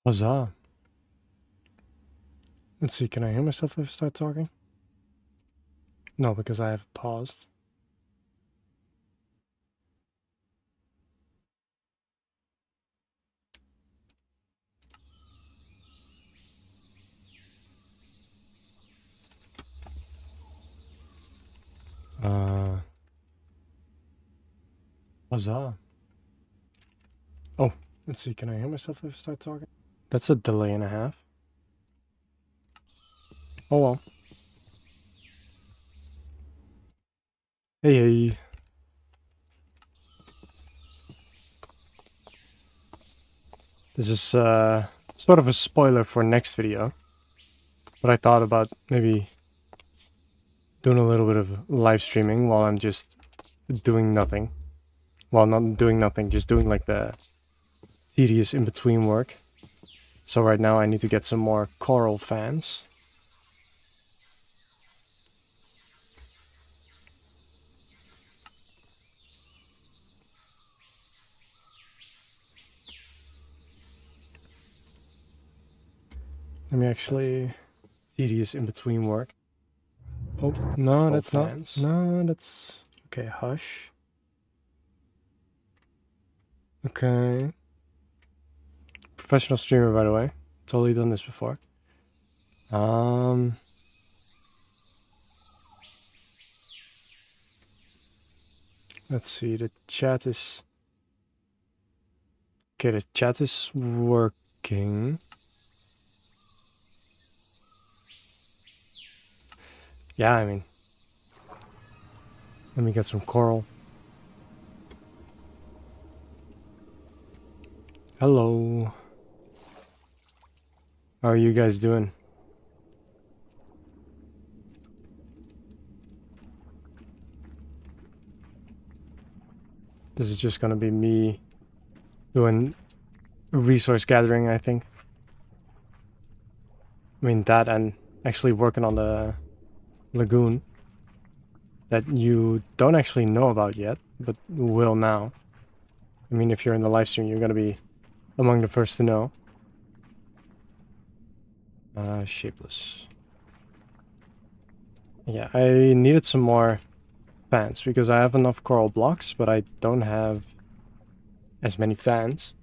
Huzzah. Let's see, can I hear myself if I start talking? No, because I have paused. Huzzah. Oh, let's see, can I hear myself if I start talking? That's a delay and a half. Oh well. Hey, hey. This is sort of a spoiler for next video. But I thought about maybe doing a little bit of live streaming while I'm just doing nothing. Well, not doing nothing, just doing like the tedious in-between work. So right now I need to get some more coral fans. Let me actually... Tedious in-between work. Oh, no, that's not. No, that's... Okay, hush. Okay. Professional streamer, by the way. Totally done this before. Let's see, the chat is... Okay, the chat is working. Yeah, I mean... Let me get some coral. Hello. How are you guys doing? This is just gonna be me doing resource gathering, I think. I mean, that and actually working on the Lagoon that you don't actually know about yet, but will now. I mean, if you're in the live stream, you're gonna be among the first to know. Shapeless. Yeah, I needed some more fans because I have enough coral blocks, but I don't have as many fans.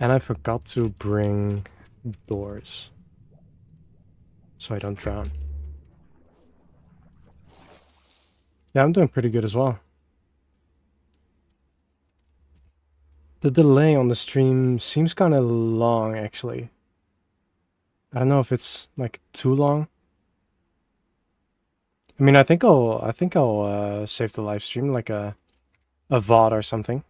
And I forgot to bring doors so I don't drown. Yeah, I'm doing pretty good as well. The delay on the stream seems kind of long, actually. I don't know if it's like too long. I mean, I think I'll save the live stream like a VOD or something.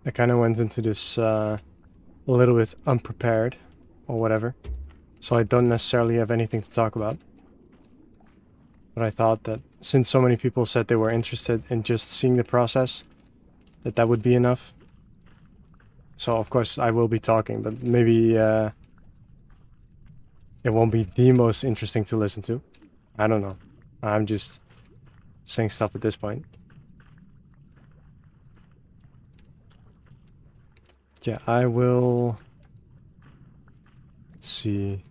I kind of went into this a little bit unprepared or whatever, so I don't necessarily have anything to talk about. But I thought that since so many people said they were interested in just seeing the process, that would be enough. So of course I will be talking, but maybe it won't be the most interesting to listen to. I don't know. I'm just saying stuff at this point. Yeah, I will... Let's see...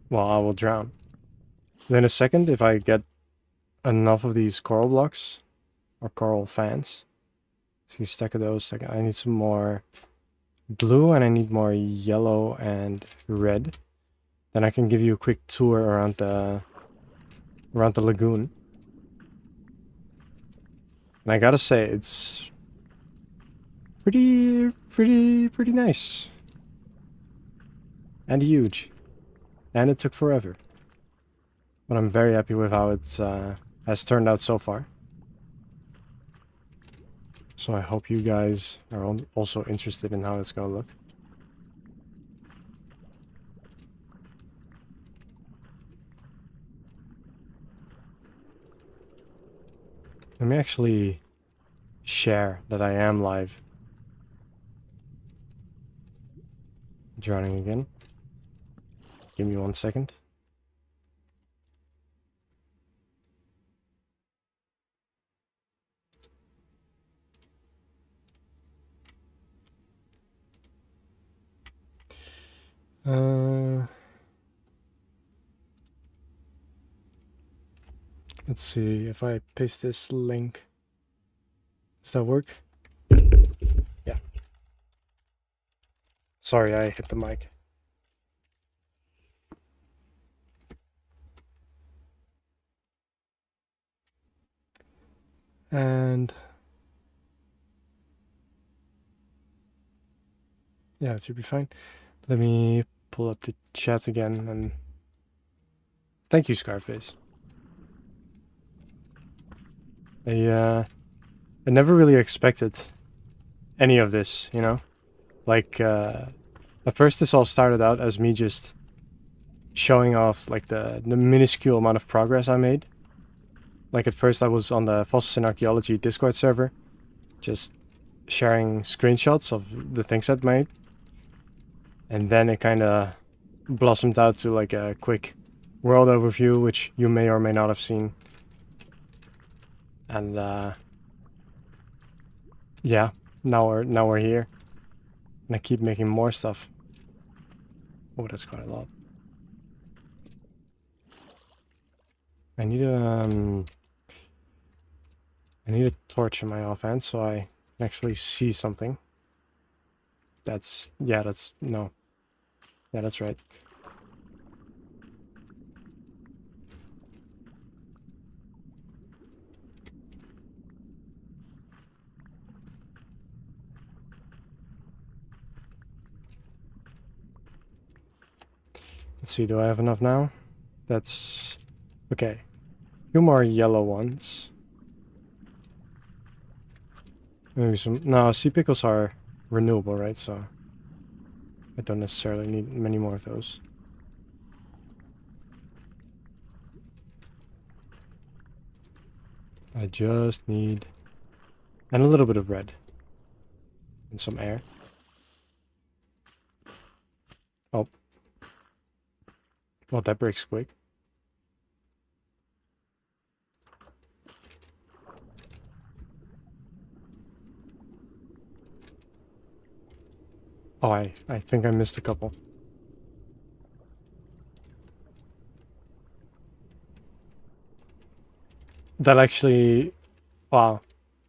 Well, I will drown. Then a second, if I get enough of these coral blocks, or coral fans, see, stack of those. I need some more blue, and I need more yellow and red. Then I can give you a quick tour around the lagoon. And I gotta say, it's pretty nice. And huge. And it took forever. But I'm very happy with how it has turned out so far. So I hope you guys are also interested in how it's gonna look. Let me actually share that I am live. Drowning again. Give me 1 second. Let's see if I paste this link. Does that work? Yeah. Sorry, I hit the mic. And yeah, it should be fine. Let me pull up the chat again, and thank you, Scarface. I never really expected any of this, you know? Like, at first this all started out as me just showing off, like, the minuscule amount of progress I made. Like, at first I was on the Fossils in Archeology Discord server, just sharing screenshots of the things I'd made. And then it kind of blossomed out to, like, a quick world overview, which you may or may not have seen. And, yeah, now we're here. And I keep making more stuff. Oh, that's quite a lot. I need a torch in my offhand so I can actually see something. That's no. Yeah, that's right. Let's see, do I have enough now? That's okay. A few more yellow ones. Maybe some. No, sea pickles are renewable, right? So I don't necessarily need many more of those. I just need... and a little bit of red. And some air. Oh. Well, that breaks quick. Oh, I think I missed a couple. That actually... wow.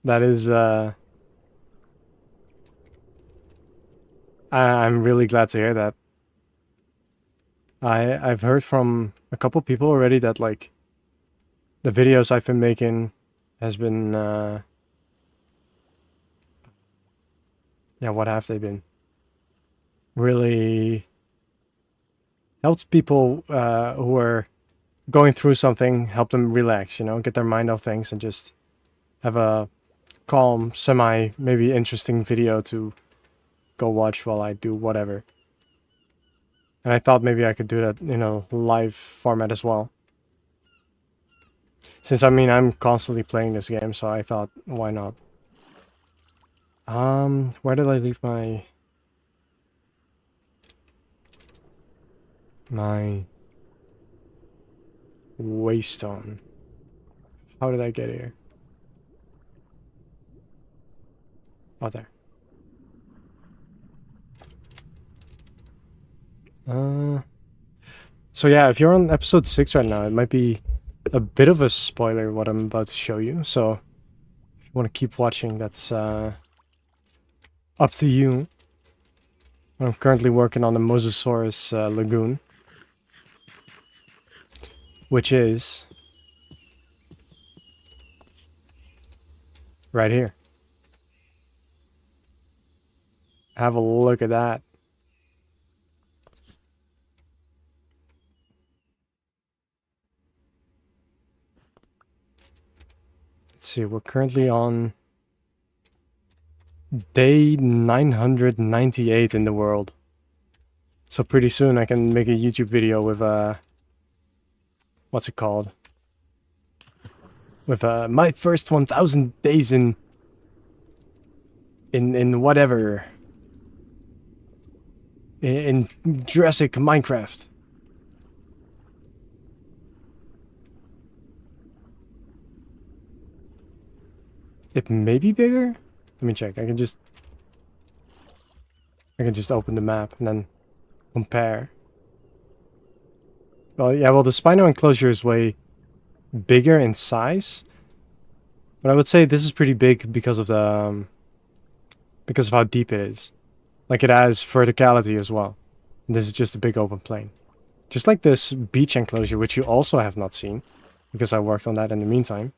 That is, I'm really glad to hear that. I've heard from a couple people already that, like, the videos I've been making has been, yeah, what have they been? Really helped people who are going through something, help them relax, you know, get their mind off things and just have a calm, maybe interesting video to go watch while I do whatever. And I thought maybe I could do that in a live format as well. Since, I mean, I'm constantly playing this game, so I thought, why not? Where did I leave my waystone? How did I get here? Oh, there. So yeah, if you're on episode 6 right now, it might be a bit of a spoiler what I'm about to show you. So if you want to keep watching, that's up to you. I'm currently working on the Mosasaurus Lagoon, which is right here. Have a look at that. Let's see, we're currently on day 998 in the world. So pretty soon I can make a YouTube video with, what's it called? with my first 1,000 days in whatever in Jurassic Minecraft. It may be bigger. Let me check. I can just open the map and then compare. Well, yeah, well, the Spino enclosure is way bigger in size, but I would say this is pretty big because of the because of how deep it is. Like, it has verticality as well. And this is just a big open plain, just like this beach enclosure, which you also have not seen because I worked on that in the meantime.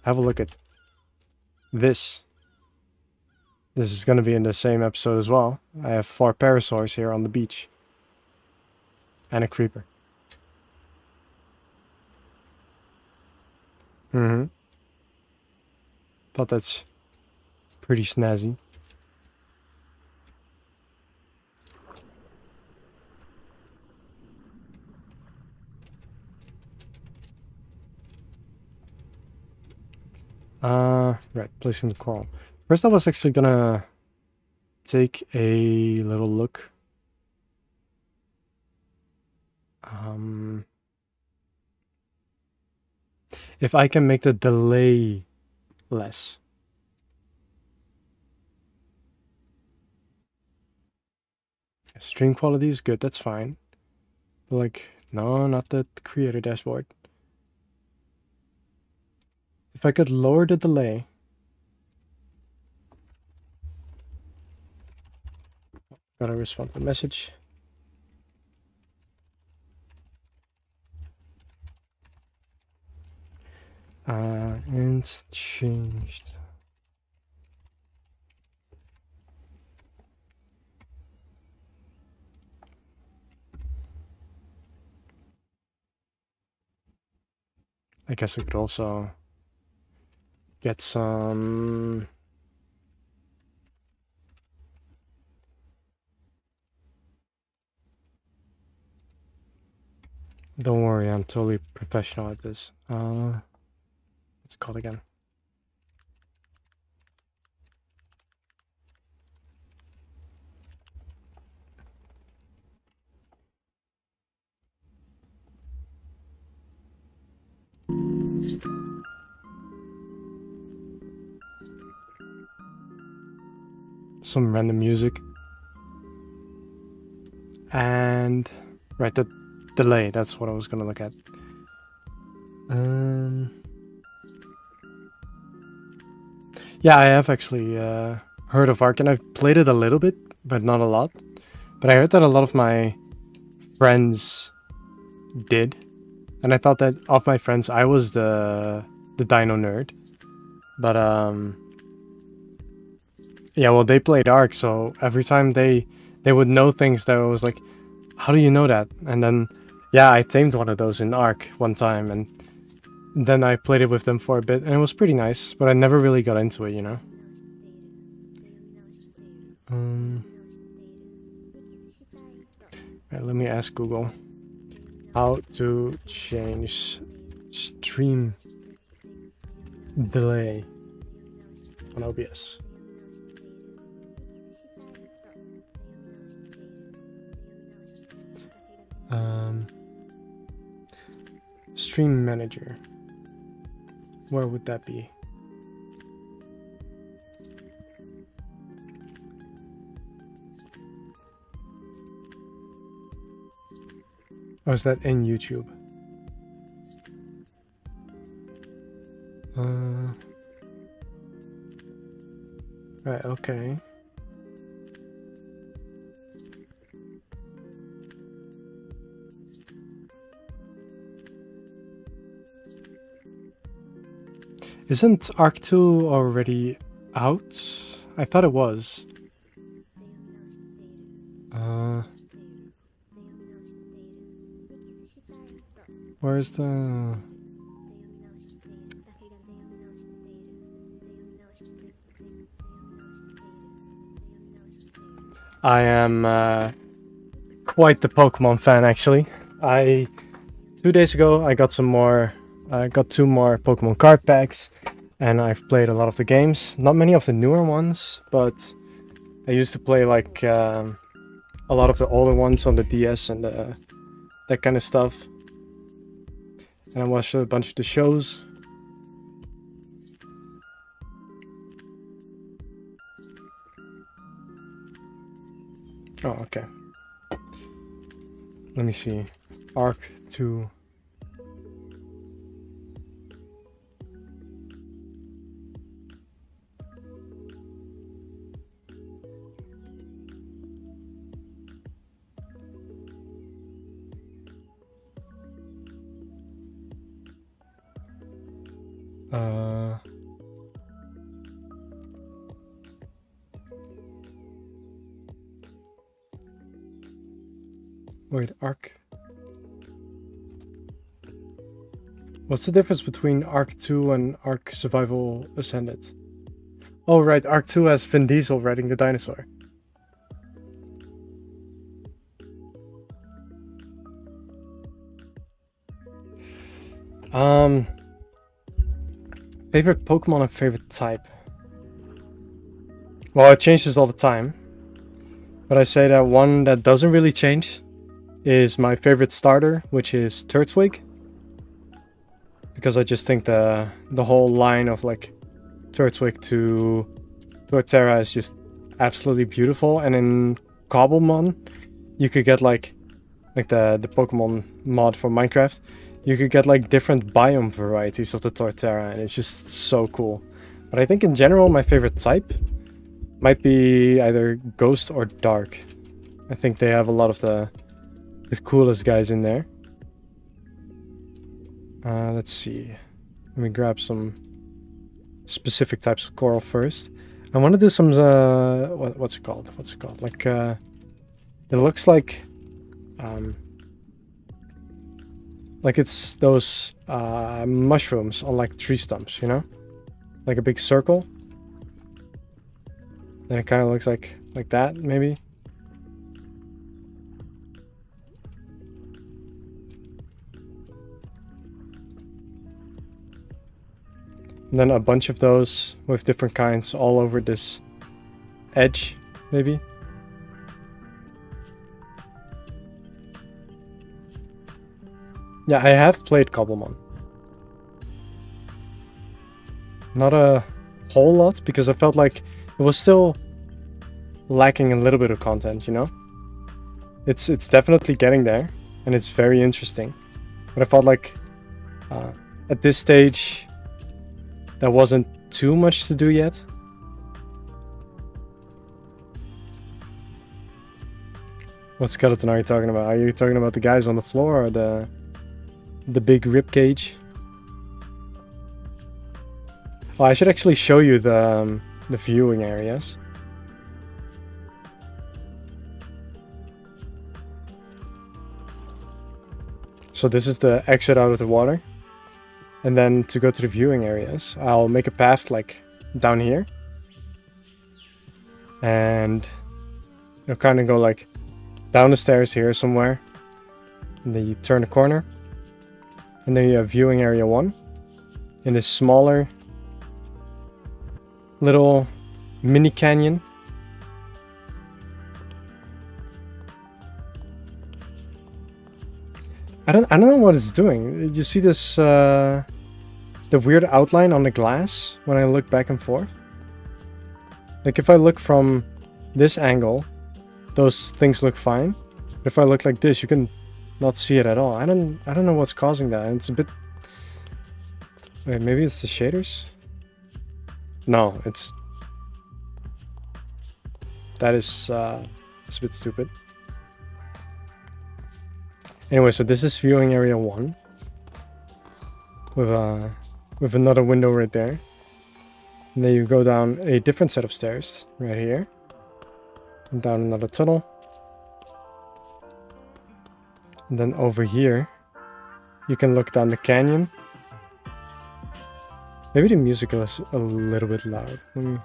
Have a look at this. This is going to be in the same episode as well. I have 4 parasaurs here on the beach. And a creeper. Thought that's pretty snazzy. Right, placing the coral. First I was actually gonna take a little look. If I can make the delay less. Stream quality is good, that's fine. But like, no, not the creator dashboard. If I could lower the delay. Gotta respond to the message. And changed. I guess I could also get some don't worry, I'm totally professional at this. What's it called again? Some random music. And right, the delay, that's what I was gonna look at. Yeah, I have actually heard of Ark, and I've played it a little bit, but not a lot. But I heard that a lot of my friends did, and I thought that of my friends, I was the dino nerd. But yeah, well, they played Ark, so every time they would know things that I was like, how do you know that? And then, yeah, I tamed one of those in Ark one time, and then I played it with them for a bit, and it was pretty nice, but I never really got into it, you know? Right, let me ask Google how to change stream delay on OBS. Stream manager. Where would that be? Or is that in YouTube? Right, okay. Isn't Arc 2 already out? I thought it was. Where's the... I am quite the Pokemon fan, actually. 2 days ago I got some more I got 2 more Pokemon card packs, and I've played a lot of the games. Not many of the newer ones, but I used to play like a lot of the older ones on the DS and that kind of stuff. And I watched a bunch of the shows. Oh, okay. Let me see. Arc 2. Wait, Arc. What's the difference between Arc 2 and Arc Survival Ascended? Oh, right, Arc 2 has Vin Diesel riding the dinosaur. Favorite Pokemon and favorite type? Well, it changes all the time. But I say that one that doesn't really change is my favorite starter, which is Turtwig. Because I just think the whole line of like Turtwig to Torterra is just absolutely beautiful. And in Cobblemon, you could get like the Pokemon mod for Minecraft, you could get like different biome varieties of the Torterra, and it's just so cool. But I think in general my favorite type might be either Ghost or Dark. I think they have a lot of the coolest guys in there. Let's see. Let me grab some specific types of coral first. I want to do some what's it called? What's it called? Like it looks like it's those mushrooms on like tree stumps, you know? Like a big circle. And it kind of looks like that, maybe. And then a bunch of those with different kinds all over this edge, maybe. Yeah, I have played Cobblemon. Not a whole lot, because I felt like it was still lacking a little bit of content, you know? It's definitely getting there, and it's very interesting. But I felt like at this stage, there wasn't too much to do yet. What skeleton are you talking about? Are you talking about the guys on the floor or the big rib cage? Oh, I should actually show you the viewing areas. So this is the exit out of the water. And then to go to the viewing areas, I'll make a path like down here. And you'll kind of go like down the stairs here somewhere. And then you turn the corner. And then you have viewing area 1. In this smaller little mini canyon. I don't know what it's doing. You see this the weird outline on the glass when I look back and forth? Like if I look from this angle, those things look fine. But if I look like this, you can not see it at all. I don't know what's causing that. It's a bit... Wait, maybe it's the shaders? No, it's... That is it's a bit stupid. Anyway, so this is viewing area 1. With another window right there. And then you go down a different set of stairs right here. And down another tunnel. And then over here, you can look down the canyon. Maybe the music is a little bit loud. Let me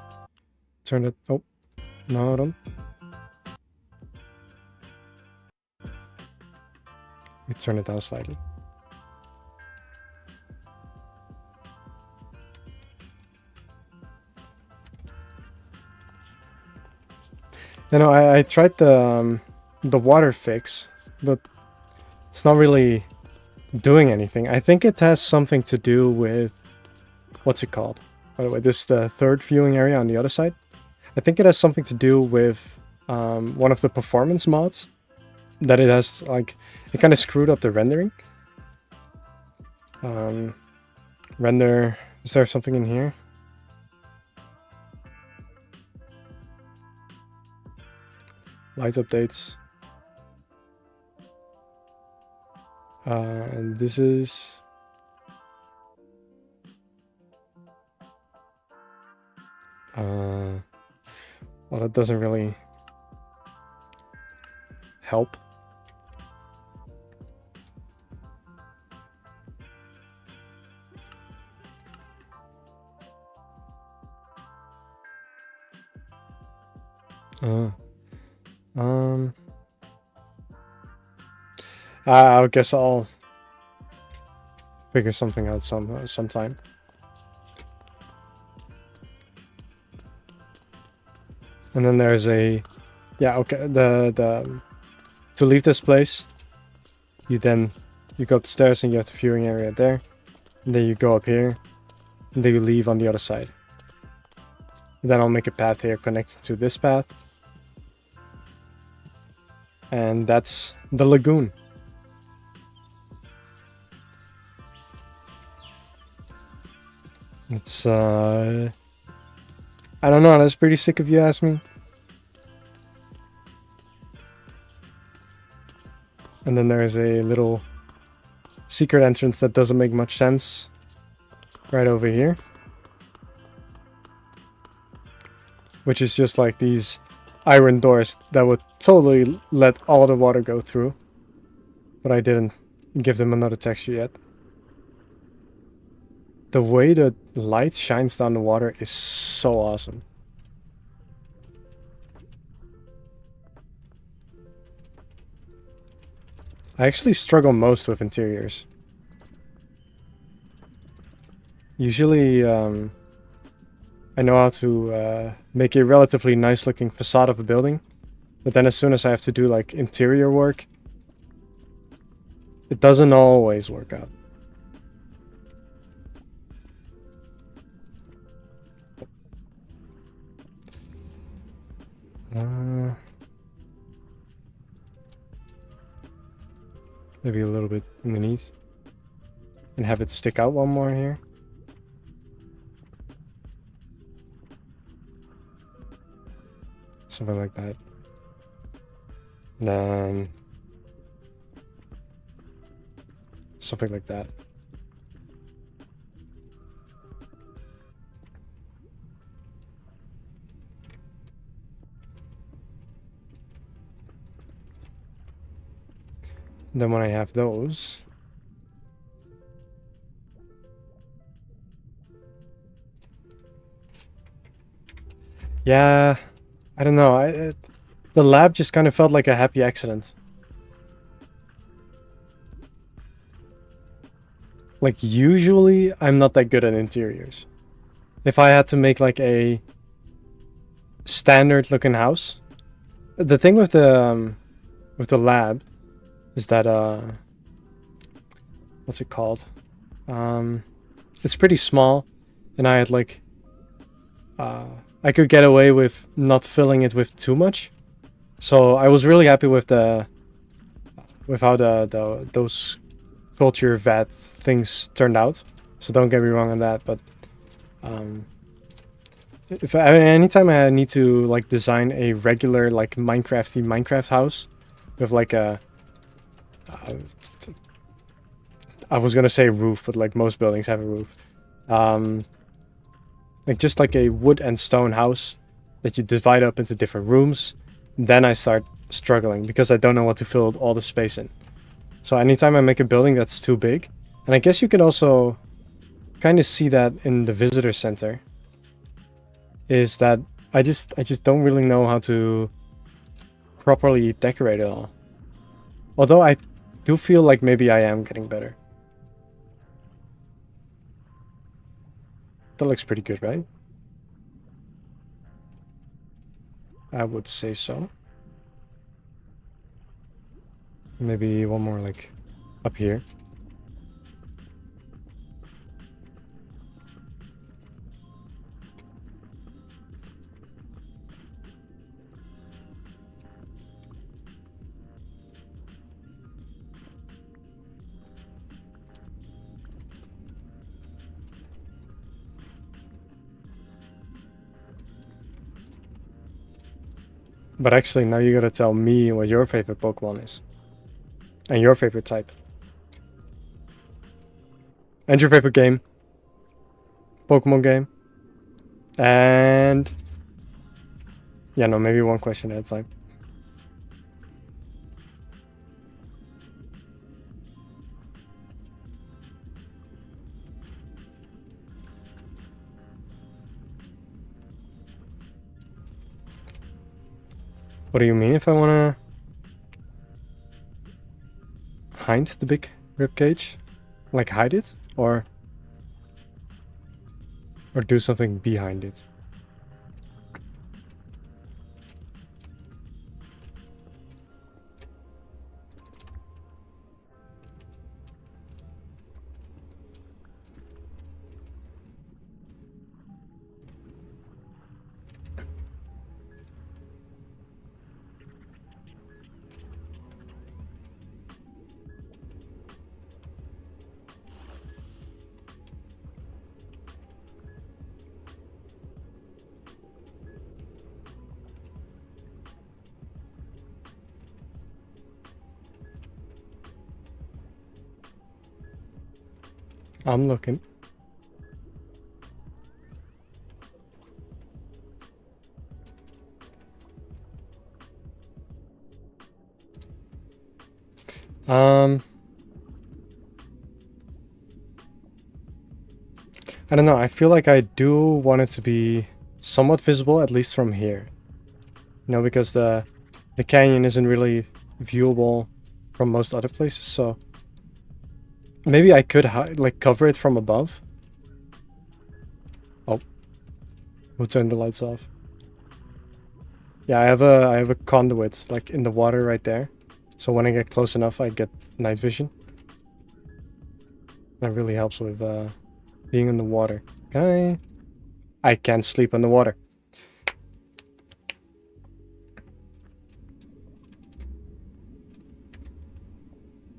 turn it... Oh, no, hold on. Let me turn it down slightly. You know, I tried the water fix, but it's not really doing anything. I think it has something to do with, what's it called? By the way, this is the third viewing area on the other side. I think it has something to do with one of the performance mods, that it has, like, it kind of screwed up the rendering. Render, is there something in here? Light updates. And this is... well, that doesn't really help. I guess I'll figure something out sometime. And then there's a, yeah, okay, the to leave this place, you go upstairs and you have the viewing area there, and then you go up here, and then you leave on the other side. And then I'll make a path here connected to this path, and that's the lagoon. It's I don't know, that's pretty sick if you ask me. And then there's a little secret entrance that doesn't make much sense right over here, which is just like these iron doors that would totally let all the water go through, but I didn't give them another texture yet. The way the light shines down the water is so awesome. I actually struggle most with interiors. Usually, I know how to make a relatively nice looking facade of a building, but then as soon as I have to do like interior work, it doesn't always work out. Maybe a little bit underneath. And have it stick out one more here. Something like that. And then something like that. Then when I have those, yeah, I don't know. The lab just kind of felt like a happy accident. Like usually, I'm not that good at interiors. If I had to make like a standard looking house, the thing with the lab is that what's it called? It's pretty small, and I had like I could get away with not filling it with too much, so I was really happy with how those culture vat things turned out. So don't get me wrong on that, but anytime I need to like design a regular like Minecraft house with like a I was gonna say roof, but like most buildings have a roof. Like just like a wood and stone house that you divide up into different rooms. Then I start struggling because I don't know what to fill all the space in. So anytime I make a building that's too big, and I guess you can also kind of see that in the visitor center, is that I just don't really know how to properly decorate it all. Although I do feel like maybe I am getting better. That looks pretty good, right? I would say so. Maybe one more like up here. But actually, now you gotta tell me what your favorite Pokemon is. And your favorite type. And your favorite game. Pokemon game. And... yeah, no, maybe one question at a time. What do you mean if I wanna... hide the big ribcage? Like hide it? Or do something behind it? I'm looking. I don't know, I feel like I do want it to be somewhat visible, at least from here. You know, because the canyon isn't really viewable from most other places, so... maybe I could like cover it from above. Oh. Who turned the lights off? Yeah, I have a conduit like in the water right there. So when I get close enough, I get night vision. That really helps with being in the water. Can I can't sleep in the water.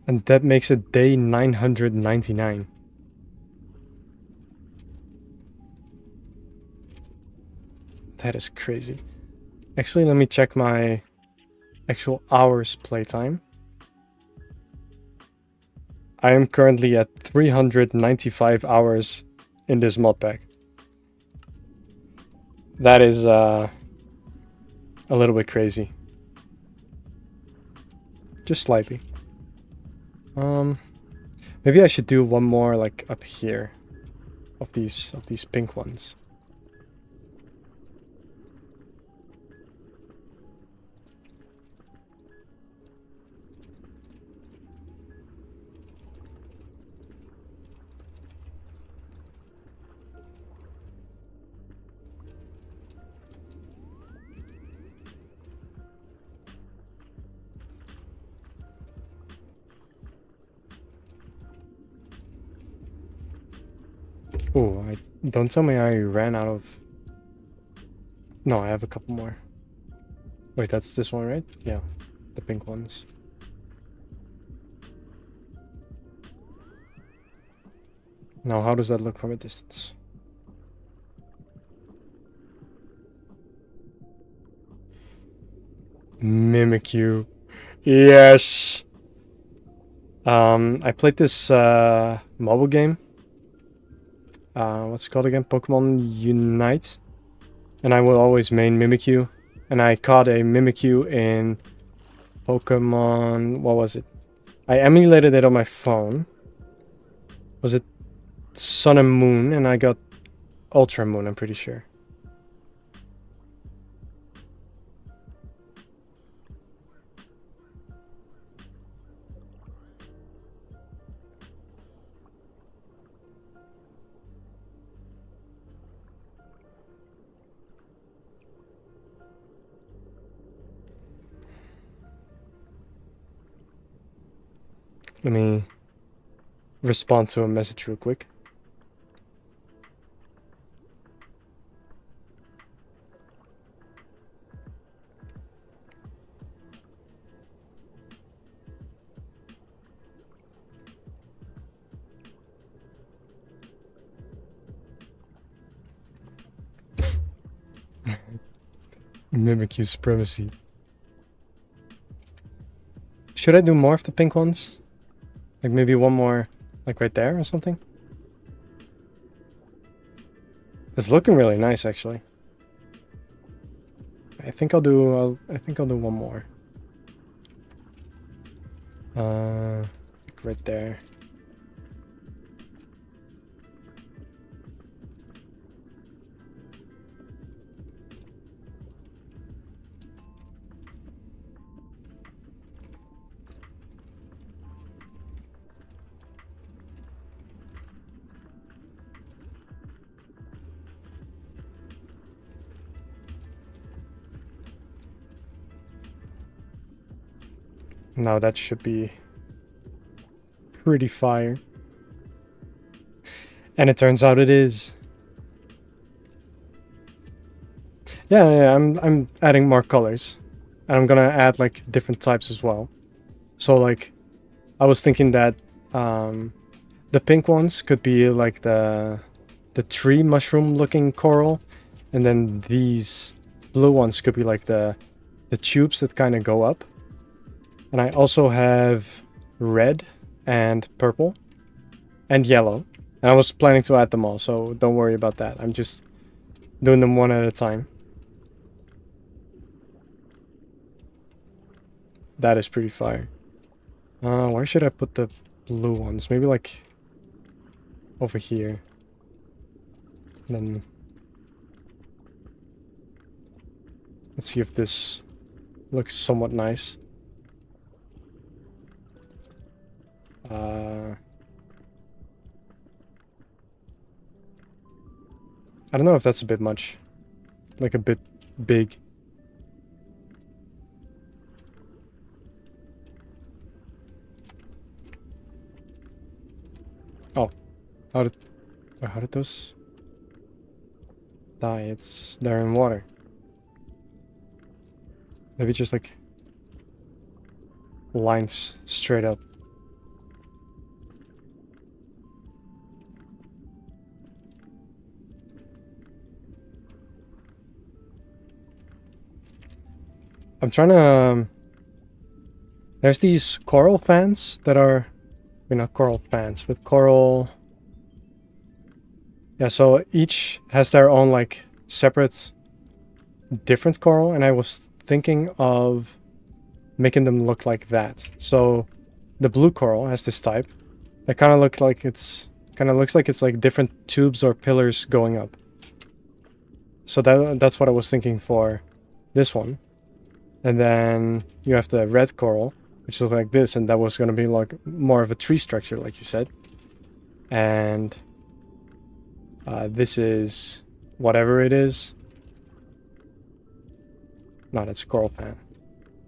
And that makes it day 999. That is crazy. Actually, let me check my actual hours playtime. I am currently at 395 hours in this mod pack. That is a little bit crazy. Just slightly. Maybe I should do one more like up here of these pink ones. Oh, don't tell me I ran out of... no, I have a couple more. Wait, that's this one, right? Yeah, the pink ones. Now, how does that look from a distance? Mimikyu. Yes! I played this mobile game. What's it called again? Pokemon Unite. And I will always main Mimikyu. And I caught a Mimikyu in Pokemon... what was it? I emulated it on my phone. Was it Sun and Moon? And I got Ultra Moon, I'm pretty sure. Let me respond to a message real quick. Mimic you supremacy. Should I do more of the pink ones? Like maybe one more, like right there or something? It's looking really nice, actually. I think I'll do one more. Right there. Now that should be pretty fire. And it turns out it is. Yeah, I'm adding more colors. And I'm gonna add like different types as well. So like I was thinking that the pink ones could be like the tree mushroom looking coral, and then these blue ones could be like the tubes that kind of go up. And I also have red and purple and yellow. And I was planning to add them all, so don't worry about that. I'm just doing them one at a time. That is pretty fire. Where should I put the blue ones? Maybe like over here. And then let's see if this looks somewhat nice. I don't know if that's a bit much. Like a bit big. Oh. How did those die? They're in water. Maybe just like lines straight up. I'm trying to... there's these coral fans that are... I mean, not coral fans, but coral... Yeah, so each has their own, like, separate, different coral, and I was thinking of making them look like that. So, the blue coral has this type that kind of looks like it's... looks like it's, like, different tubes or pillars going up. So that's what I was thinking for this one. And then you have the red coral, which looks like this, and that was going to be like more of a tree structure, like you said. And this is whatever it is. No, that's a coral fan.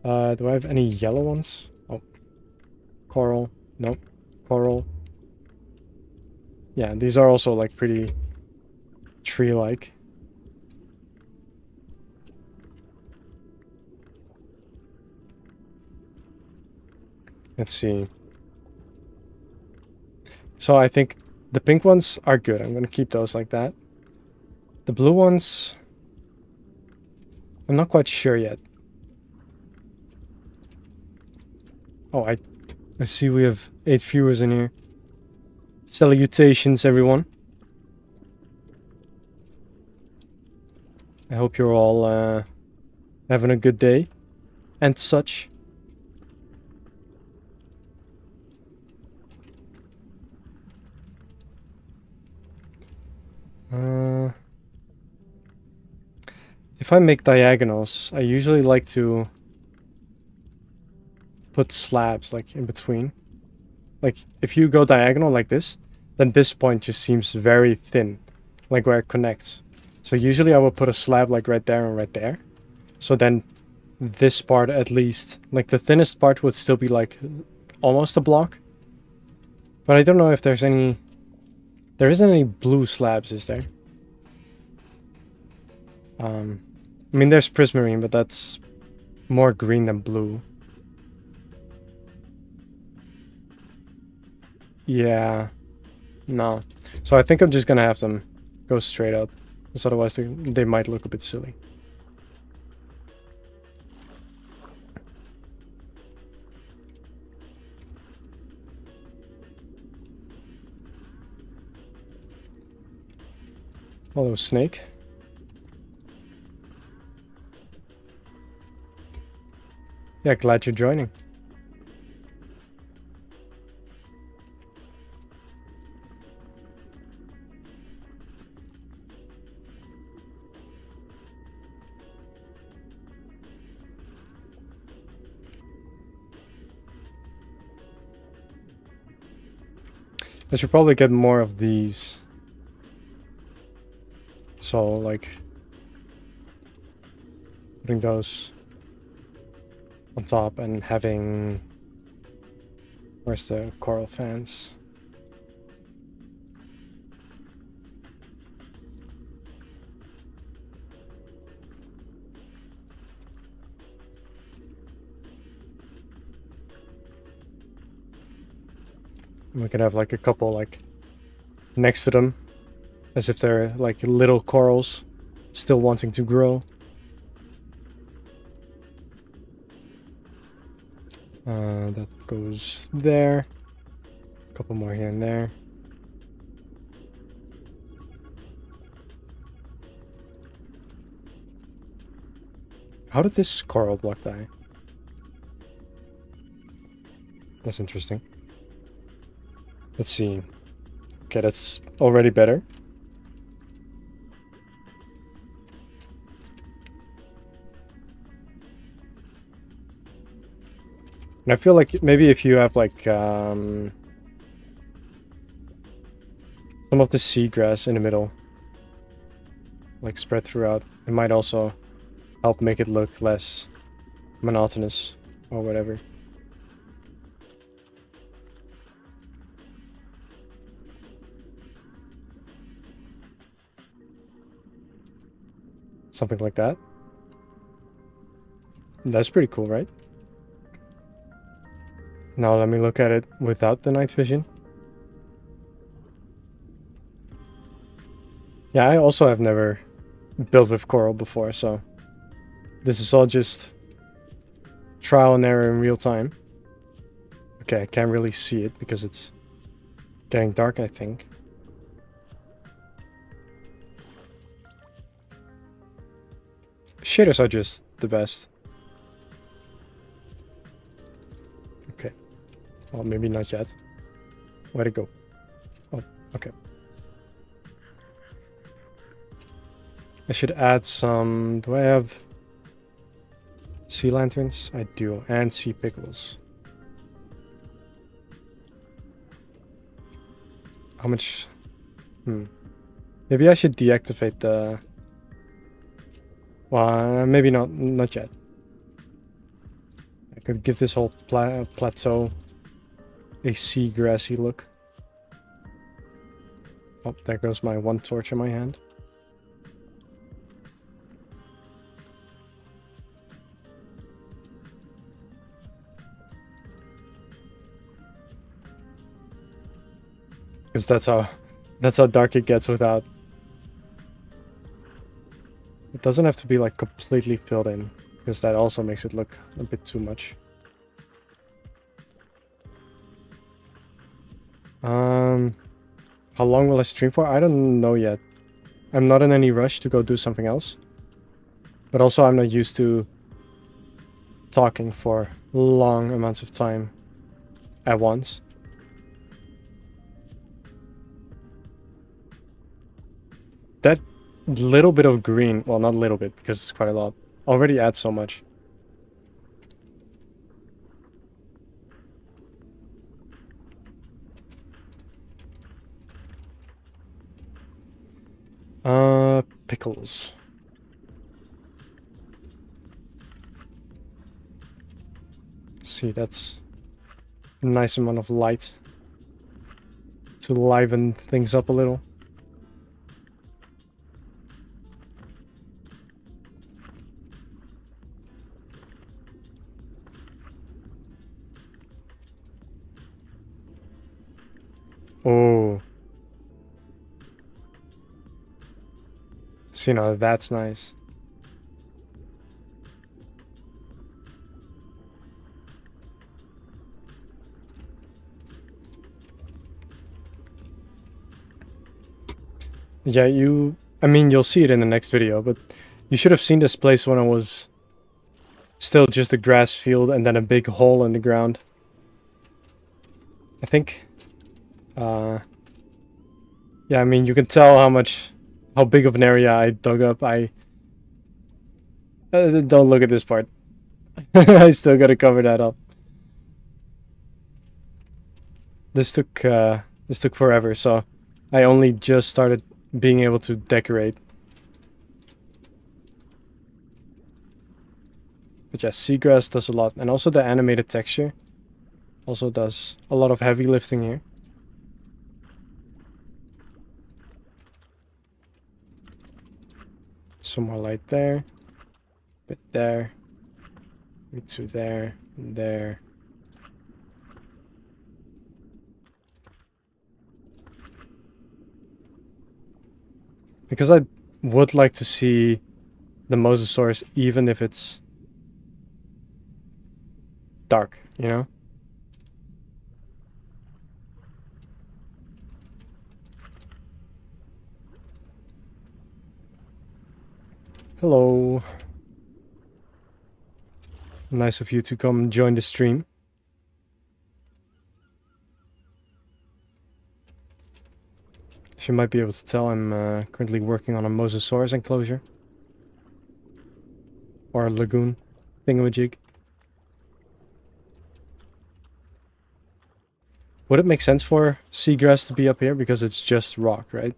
Do I have any yellow ones? Oh, coral. Nope. Coral. Yeah, these are also like pretty tree-like. Let's see. So I think the pink ones are good. I'm going to keep those like that. The blue ones, I'm not quite sure yet. Oh, I see we have 8 viewers in here. Salutations, everyone. I hope you're all having a good day and such. If I make diagonals, I usually like to put slabs like in between. Like if you go diagonal like this, then this point just seems very thin, like where it connects. So usually I will put a slab like right there and right there. So then this part at least, like the thinnest part would still be like almost a block, But I don't know if there's any... There isn't any blue slabs, is there? I mean, there's prismarine, but that's more green than blue. Yeah. No. So I think I'm just gonna have them go straight up. Because otherwise they might look a bit silly. Hello, snake. Yeah, glad you're joining. I should probably get more of these. So, like, putting those on top and having... Where's the coral fans? We could have like a couple like next to them, as if they're like little corals still wanting to grow. That goes there. A couple more here and there. How did this coral block die? That's interesting. Let's see. Okay, that's already better. And I feel like maybe if you have like some of the seagrass in the middle, like spread throughout, it might also help make it look less monotonous or whatever. Something like that. That's pretty cool, right? Now let me look at it without the night vision. Yeah, I also have never built with coral before, so this is all just trial and error in real time. Okay, I can't really see it because it's getting dark, I think. Shaders are just the best. Okay. Well, maybe not yet. Where'd it go? Oh, okay. I should add some... Do I have sea lanterns? I do. And sea pickles. How much... Maybe I should deactivate the... Well, maybe not yet. I could give this whole plateau a seagrassy look. Oh, there goes my one torch in my hand. Because that's how dark it gets without. It doesn't have to be like completely filled in, because that also makes it look a bit too much. How long will I stream for? I don't know yet. I'm not in any rush to go do something else. But also I'm not used to talking for long amounts of time at once. That little bit of green, well, not a little bit because it's quite a lot, already adds so much. Pickles. See, that's a nice amount of light. to liven things up a little. Oh. See, now that's nice. Yeah, I mean, you'll see it in the next video, but you should have seen this place when it was still just a grass field and then a big hole in the ground. I think, yeah, I mean, you can tell how big of an area I dug up. Don't look at this part. I still gotta cover that up. This took forever, so I only just started being able to decorate. But yeah, seagrass does a lot, and also the animated texture also does a lot of heavy lifting here. Some more light there, bit there, bit to there, and there. Because I would like to see the Mosasaurus even if it's dark, you know? Hello. Nice of you to come join the stream. As you might be able to tell, I'm currently working on a Mosasaurus enclosure. Or a lagoon thingamajig. Would it make sense for seagrass to be up here? Because it's just rock, right?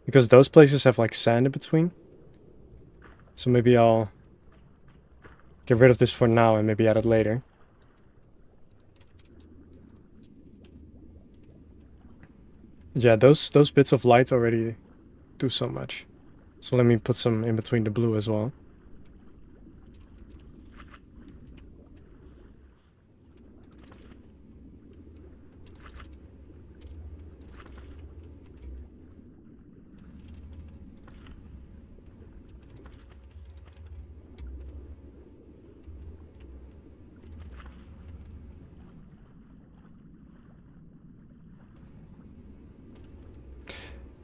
Because those places have like sand in between. So maybe I'll get rid of this for now and maybe add it later. Yeah, those bits of light already do so much. So let me put some in between the blue as well.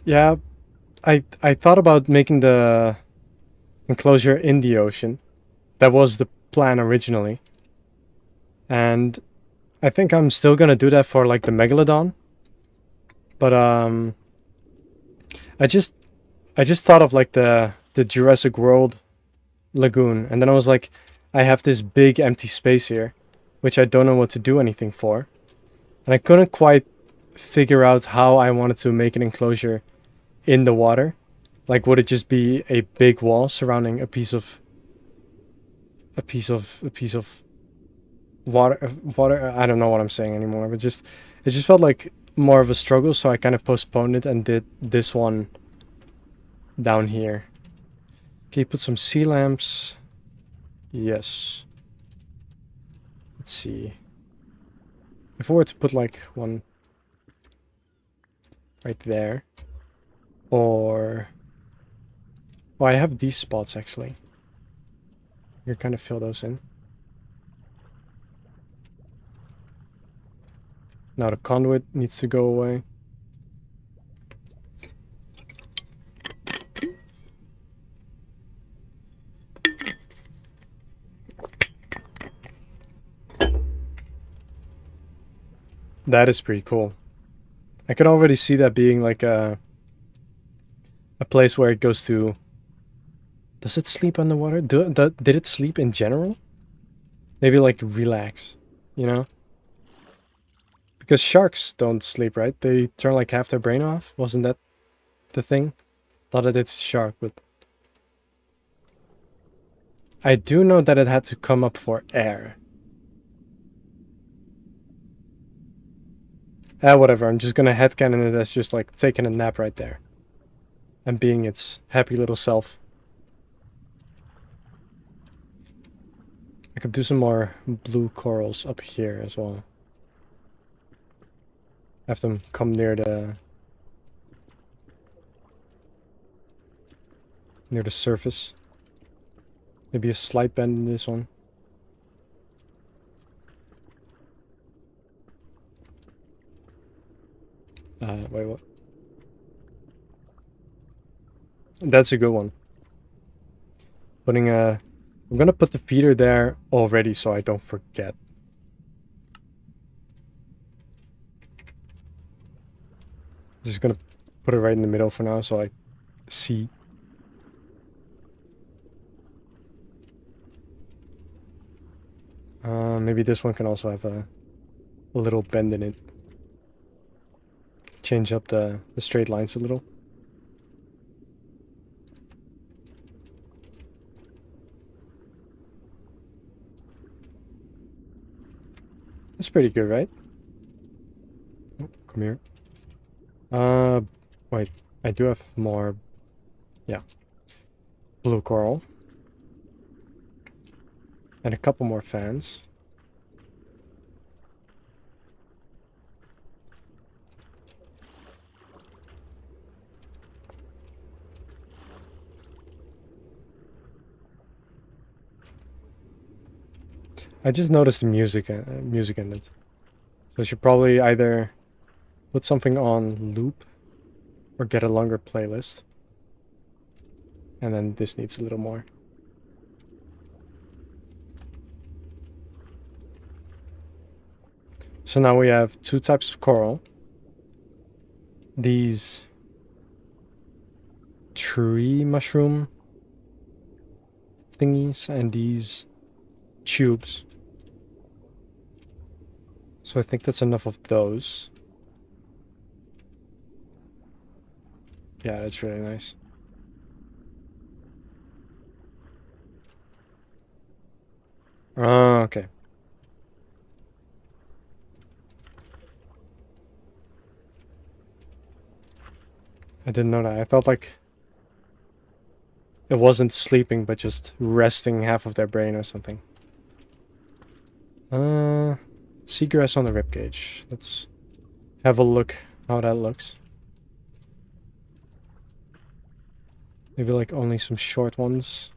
Yeah, I thought about making the enclosure in the ocean. That was the plan originally. And I think I'm still gonna do that for like the Megalodon. But I just thought of like the Jurassic World lagoon, and then I was like, I have this big empty space here, which I don't know what to do anything for. And I couldn't quite figure out how I wanted to make an enclosure in the water. Like, would it just be a big wall surrounding a piece of water? I don't know what I'm saying anymore, but it just felt like more of a struggle, so I kind of postponed it and did this one down here. Okay, put some sea lamps. Yes. Let's see. If I were to put like one right there, or well, I have these spots actually. You can kind of fill those in. Now the conduit needs to go away. That is pretty cool. I could already see that being like a place where it goes to. Does it sleep underwater? Did it sleep in general? Maybe like relax, you know? Because sharks don't sleep, right? They turn like half their brain off. Wasn't that the thing? Thought that it's a shark, but I do know that it had to come up for air. Whatever, I'm just gonna headcanon it as just like taking a nap right there. And being its happy little self. I could do some more blue corals up here as well. Have them come near the surface. Maybe a slight bend in this one. Wait, what? That's a good one. Putting a... I'm gonna put the feeder there already so I don't forget. Just gonna put it right in the middle for now so I see. Maybe this one can also have a little bend in it. Change up the straight lines a little. That's pretty good, right? Oh, come here. Wait. I do have more... Yeah. Blue coral. And a couple more fans. I just noticed the music in it. So I should probably either put something on loop or get a longer playlist. And then this needs a little more. So now we have two types of coral. These tree mushroom thingies and these tubes. So I think that's enough of those. Yeah, that's really nice. Oh, okay. I didn't know that. I thought like it wasn't sleeping, but just resting half of their brain or something. Seagrass on the ribcage. Let's have a look how that looks. Maybe like only some short ones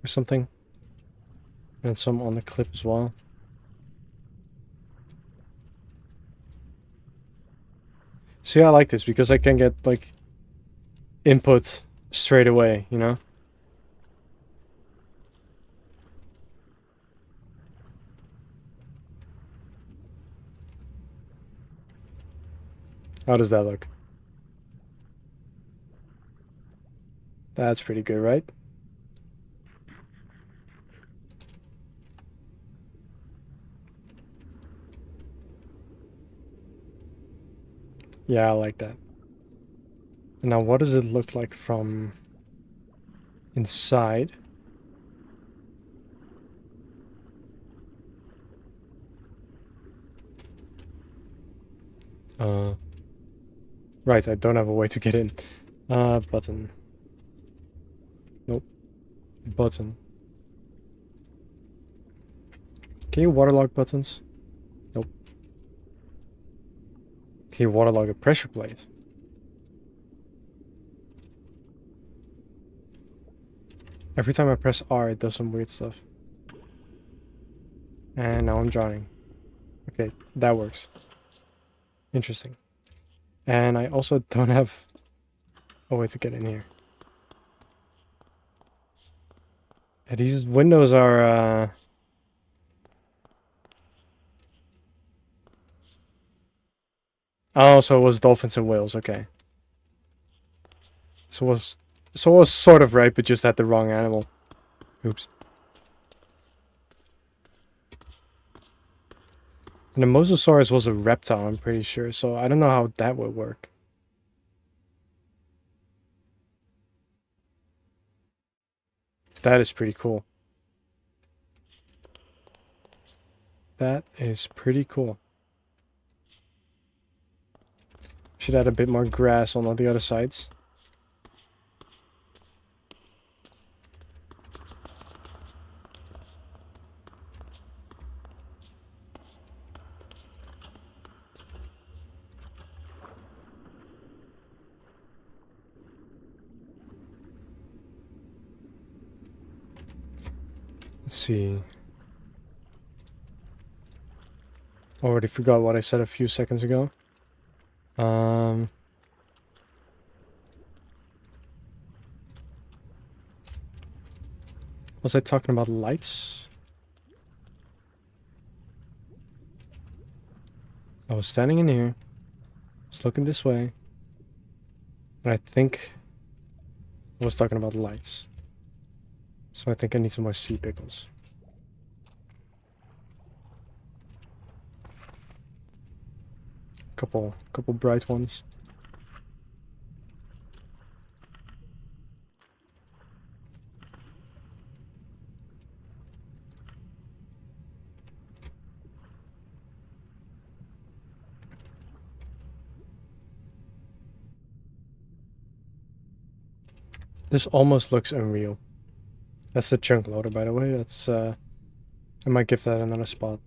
or something. And some on the clip as well. See, I like this because I can get like input straight away, you know? How does that look? That's pretty good, right? Yeah, I like that. And now what does it look like from inside? Right, I don't have a way to get in. Button. Nope. Button. Can you waterlog buttons? Nope. Can you waterlog a pressure plate? Every time I press R, it does some weird stuff. And now I'm drowning. Okay, that works. Interesting. And I also don't have a way to get in here. Yeah, these windows are, Oh, so it was dolphins and whales, okay. So it was sort of right, but just had the wrong animal. Oops. And the Mosasaurus was a reptile, I'm pretty sure, so I don't know how that would work. That is pretty cool. That is pretty cool. Should add a bit more grass on all the other sides. Let's see. Already forgot what I said a few seconds ago. Was I talking about lights? I was standing in here, just looking this way, and I think I was talking about lights. So I think I need some more sea pickles. Couple bright ones. This almost looks unreal. That's the chunk loader, by the way. That's I might give that another spot.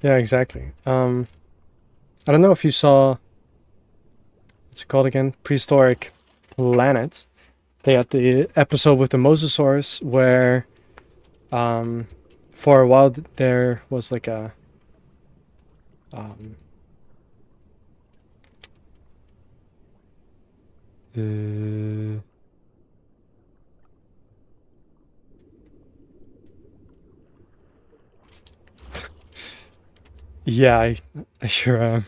Yeah, exactly. I don't know if you saw, what's it called again? Prehistoric Planet. They had the episode with the Mosasaurus where for a while there was like a yeah, I sure am.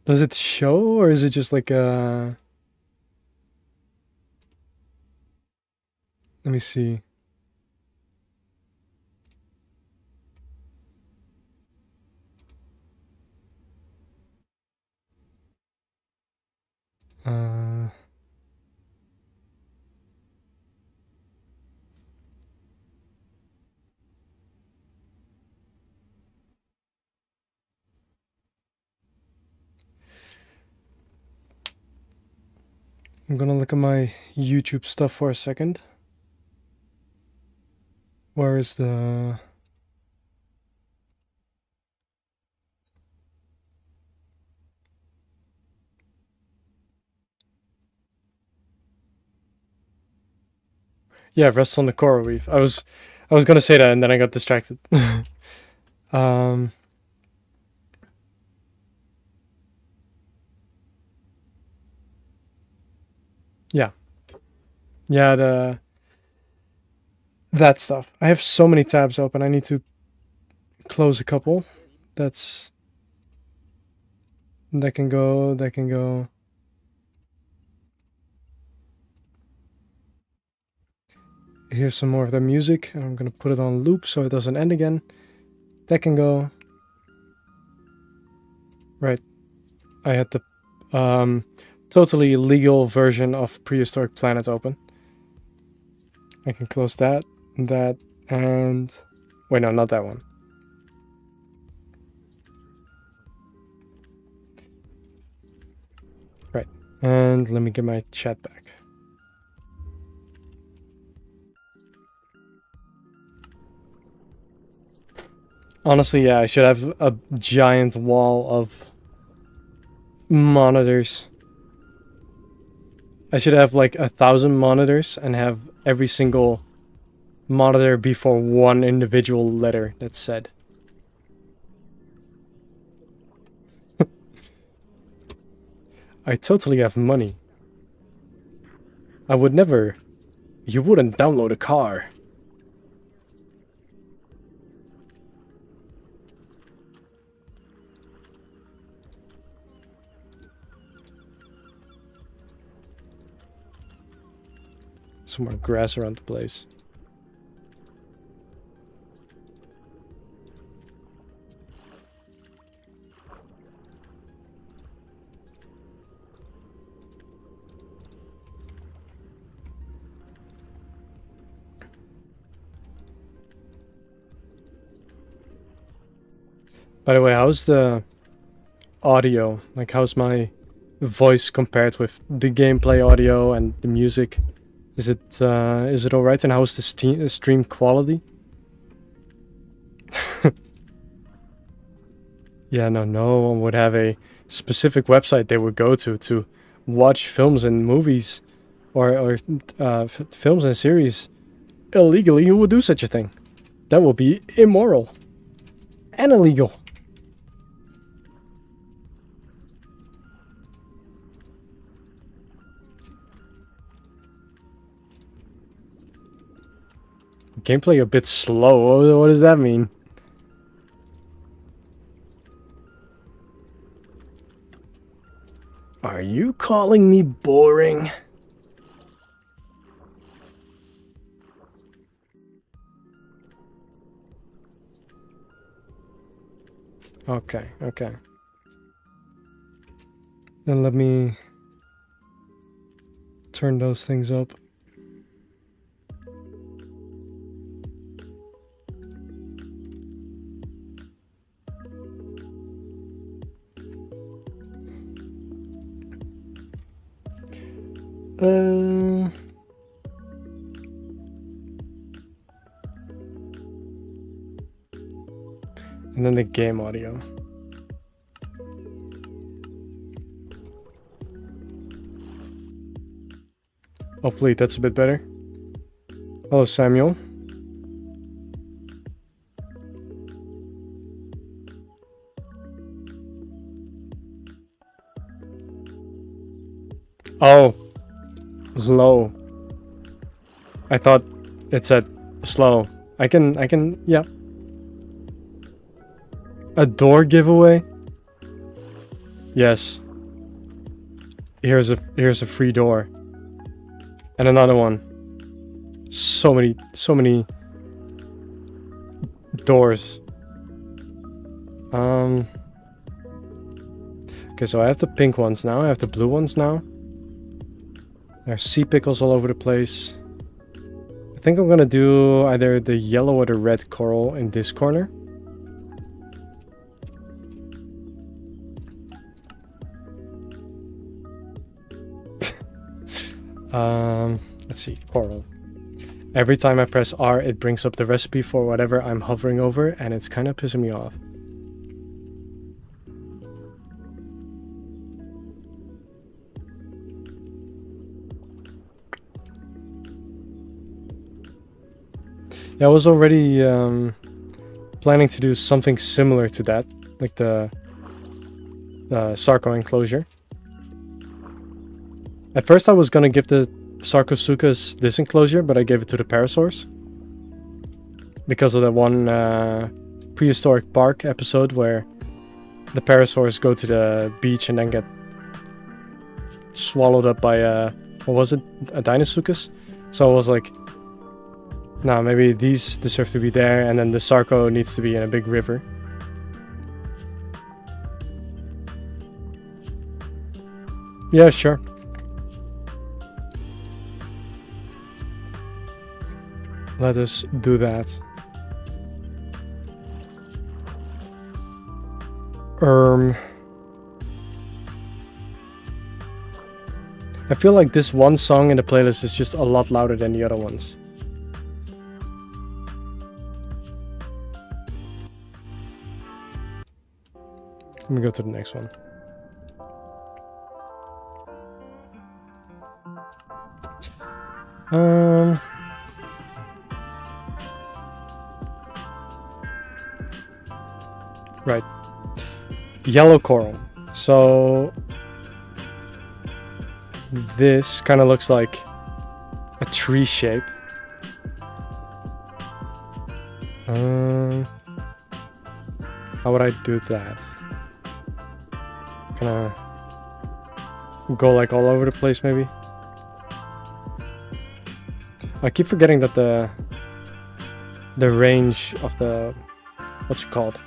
Does it show, or is it just like a... Let me see. I'm gonna look at my YouTube stuff for a second. Where is the... Yeah, rest on the coral reef. I was gonna say that and then I got distracted. Yeah. Yeah, that stuff. I have so many tabs open. I need to close a couple. That can go, that can go. Here's some more of the music, and I'm gonna put it on loop so it doesn't end again. That can go. Right. I had the totally legal version of Prehistoric Planet open. I can close that, and... Wait, no, not that one. Right. And let me get my chat back. Honestly, yeah, I should have a giant wall of monitors. I should have like 1,000 monitors and have every single monitor be for one individual letter that's said. I totally have money. I would never... You wouldn't download a car. Some more grass around the place. By the way, how's the audio? Like, how's my voice compared with the gameplay audio and the music? Is it alright? And how's the stream quality? Yeah, no one would have a specific website they would go to watch films and movies or films and series illegally. Who would do such a thing? That would be immoral and illegal. Gameplay a bit slow. What does that mean? Are you calling me boring? Okay. Then let me turn those things up. And then the game audio. Hopefully that's a bit better. Hello, Samuel. Oh, low. I thought it said slow. I can, yeah. A door giveaway? Yes. Here's a free door. And another one. So many doors. Okay, so I have the pink ones now. I have the blue ones now. There's sea pickles all over the place. I think I'm gonna do either the yellow or the red coral in this corner. Let's see, coral. Every time I press R, it brings up the recipe for whatever I'm hovering over, and it's kind of pissing me off. Yeah, I was already planning to do something similar to that, like the Sarco enclosure. At first I was gonna give the Sarcosuchus this enclosure, but I gave it to the Parasaurs. Because of that one prehistoric park episode where the Parasaurs go to the beach and then get swallowed up by what was it? A Deinosuchus? So I was like, nah, maybe these deserve to be there, and then the Sarco needs to be in a big river. Yeah, sure. Let us do that. I feel like this one song in the playlist is just a lot louder than the other ones. Let me go to the next one. Right. Yellow coral. So this kind of looks like a tree shape. How would I do that? Can I go like all over the place maybe? I keep forgetting that the range of the, what's it called?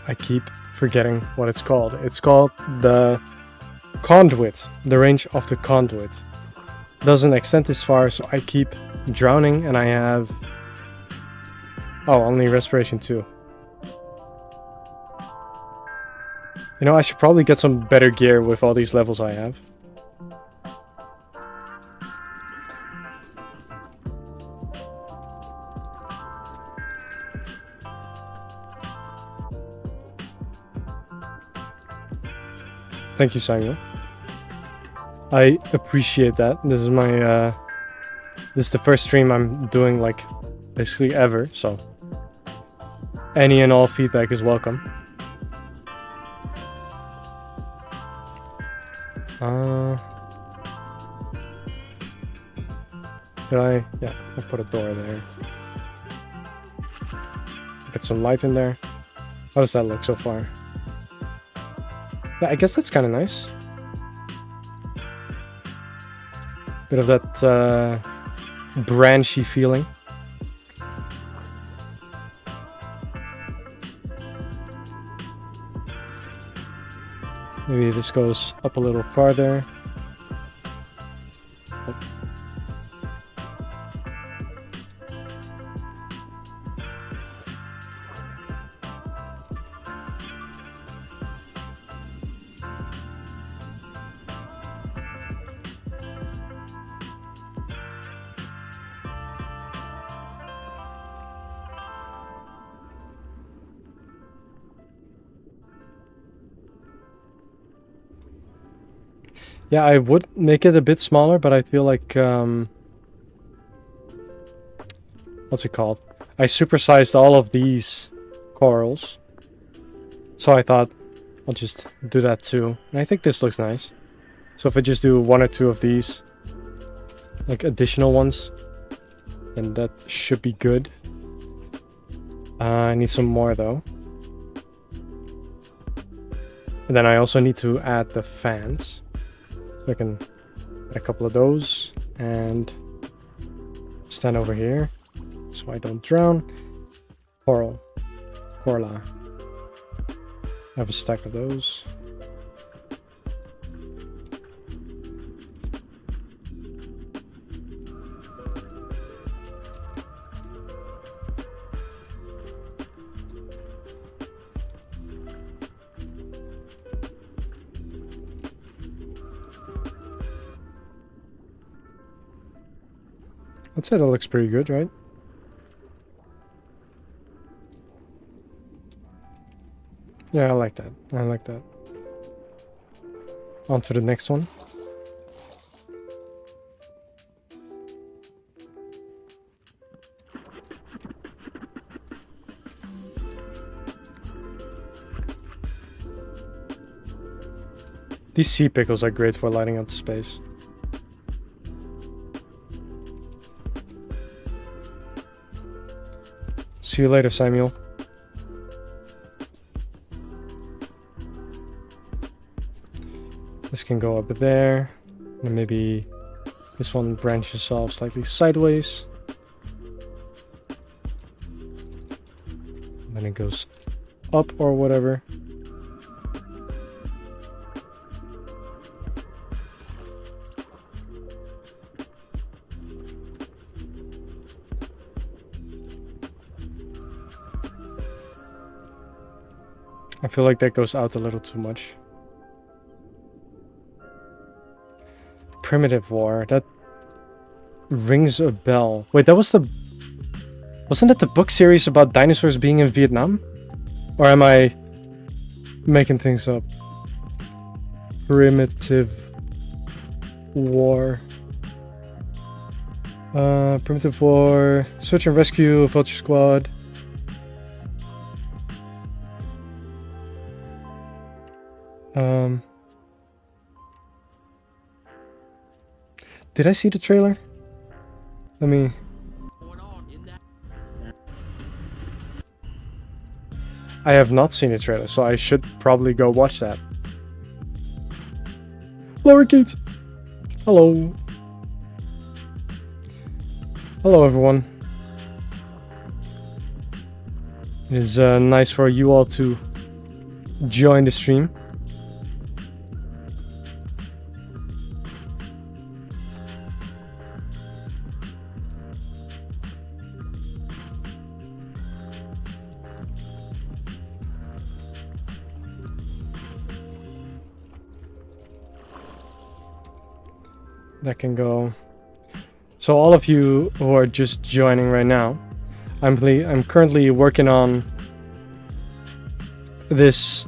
I keep forgetting what it's called. It's called the conduit, the range of the conduit. doesn't extend this far, so I keep drowning, and I have... Oh, only respiration 2. You know, I should probably get some better gear with all these levels I have. Thank you, Samuel. I appreciate that. This is my, this is the first stream I'm doing, like, basically ever, so any and all feedback is welcome. Did I? Yeah, I put a door there. Get some light in there. How does that look so far? Yeah, I guess that's kind of nice. Bit of that branchy feeling. Maybe this goes up a little farther. Oh. Yeah, I would make it a bit smaller, but I feel like, what's it called? I supersized all of these corals. So I thought I'll just do that too. And I think this looks nice. So if I just do 1 or 2 of these, like additional ones, then that should be good. I need some more though. And then I also need to add the fans. So I can add a couple of those and stand over here so I don't drown. Corla. I have a stack of those. I'd say that looks pretty good, right? Yeah, I like that. I like that. On to the next one. These sea pickles are great for lighting up the space. See you later, Samuel. This can go up there. And maybe this one branches off slightly sideways. And then it goes up or whatever. I feel like that goes out a little too much. Primitive War, that rings a bell. Wait, that was the... Wasn't that the book series about dinosaurs being in Vietnam? Or am I making things up? Primitive War. Primitive War, Search and Rescue, Vulture Squad. Did I see the trailer? Let me... I have not seen the trailer, so I should probably go watch that. Laura Kate! Hello! Hello everyone. It is nice for you all to join the stream. that can go. So all of you who are just joining right now, I'm currently working on this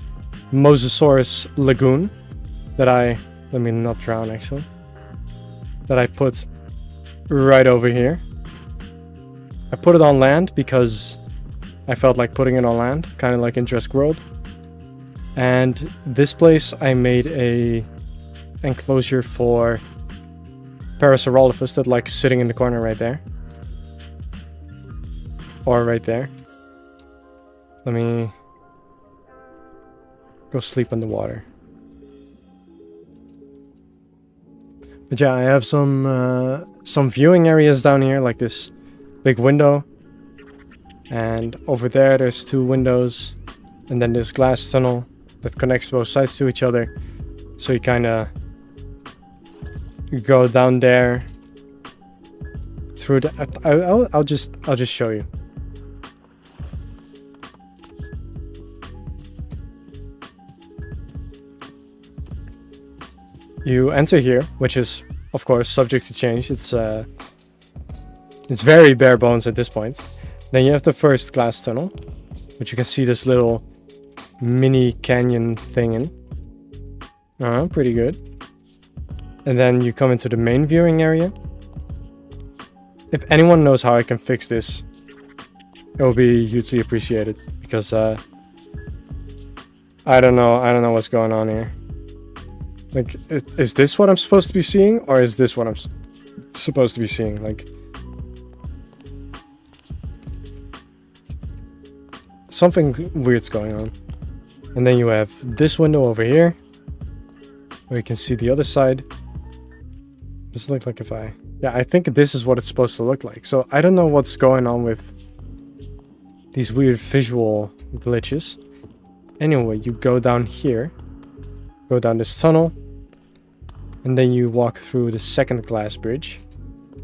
Mosasaurus Lagoon that let me not drown actually, that I put right over here. I put it on land because I felt like putting it on land, kind of like in Jurassic World. And this place I made a enclosure for Parasaurolophus that like sitting in the corner right there. Or right there. Let me go sleep in the water. But yeah, I have some viewing areas down here, like this big window. And over there, there's 2 windows. And then this glass tunnel that connects both sides to each other. So you kind of go down there through the. I'll just show you. You enter here, which is of course subject to change. It's very bare bones at this point. Then you have the first glass tunnel, which you can see this little mini canyon thing in. Pretty good. And then you come into the main viewing area. If anyone knows how I can fix this, it will be hugely appreciated, because I don't know what's going on here. Like, is this what I'm supposed to be seeing, or is this what I'm supposed to be seeing? Like, something weird's going on. And then you have this window over here, where you can see the other side. Does it look like if I... Yeah, I think this is what it's supposed to look like. So I don't know what's going on with these weird visual glitches. Anyway, you go down here, go down this tunnel, and then you walk through the second glass bridge.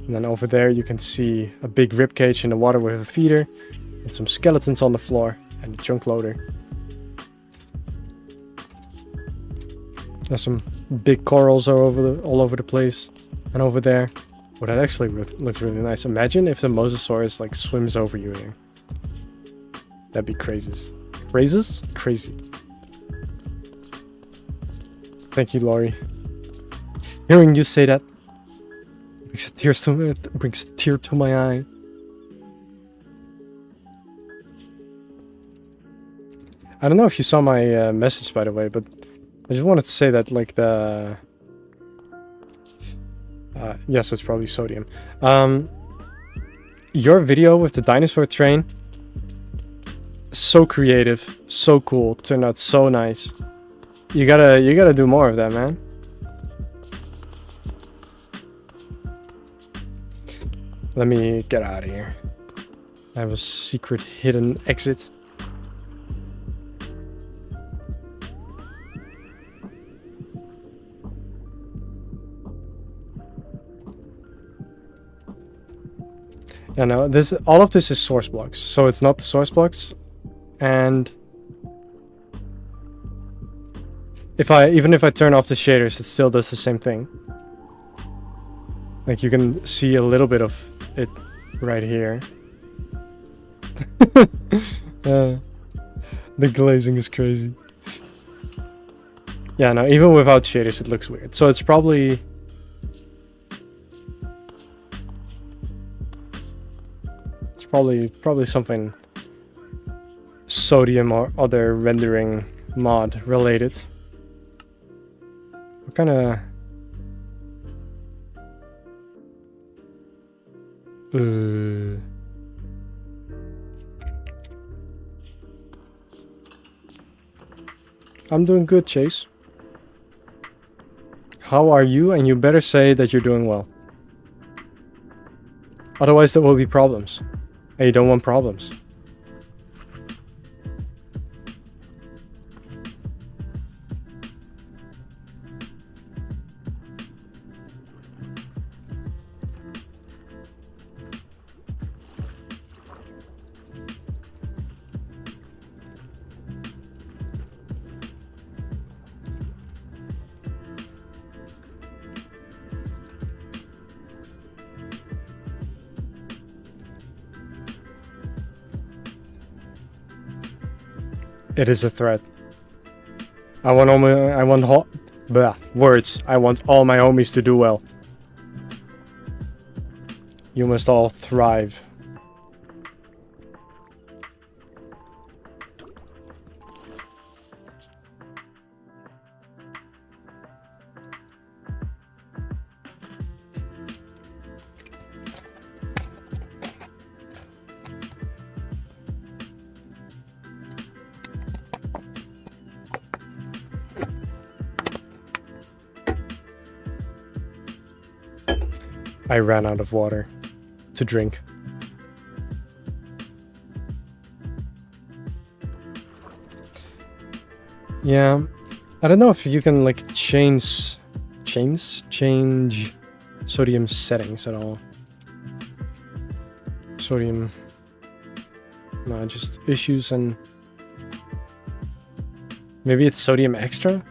And then over there you can see a big ribcage in the water with a feeder, and some skeletons on the floor, and a chunk loader. There's some big corals all over the place. And over there, oh, that actually looks really nice. Imagine if the Mosasaurus like swims over you here. That'd be crazy. Crazy. Thank you, Laurie. Hearing you say that brings a tear to my eye. I don't know if you saw my message, by the way, but I just wanted to say that, like, the... yes, it's probably sodium. Your video with the dinosaur train, so creative, so cool, turned out so nice. You gotta do more of that, man. Let me get out of here. I have a secret hidden exit. Yeah, no, all of this is source blocks, so it's not the source blocks, and even if I turn off the shaders, it still does the same thing. Like, you can see a little bit of it right here. The glazing is crazy. Yeah, no, even without shaders, it looks weird. So it's probably... Probably something sodium or other rendering mod related. What kind of... I'm doing good, Chase. How are you? And you better say that you're doing well. Otherwise there will be problems. And you don't want problems. It is a threat. I want all my, I want words. I want all my homies to do well. You must all thrive. I ran out of water to drink. Yeah, I don't know if you can like change sodium settings at all. Sodium, no, just issues, and maybe it's sodium extra.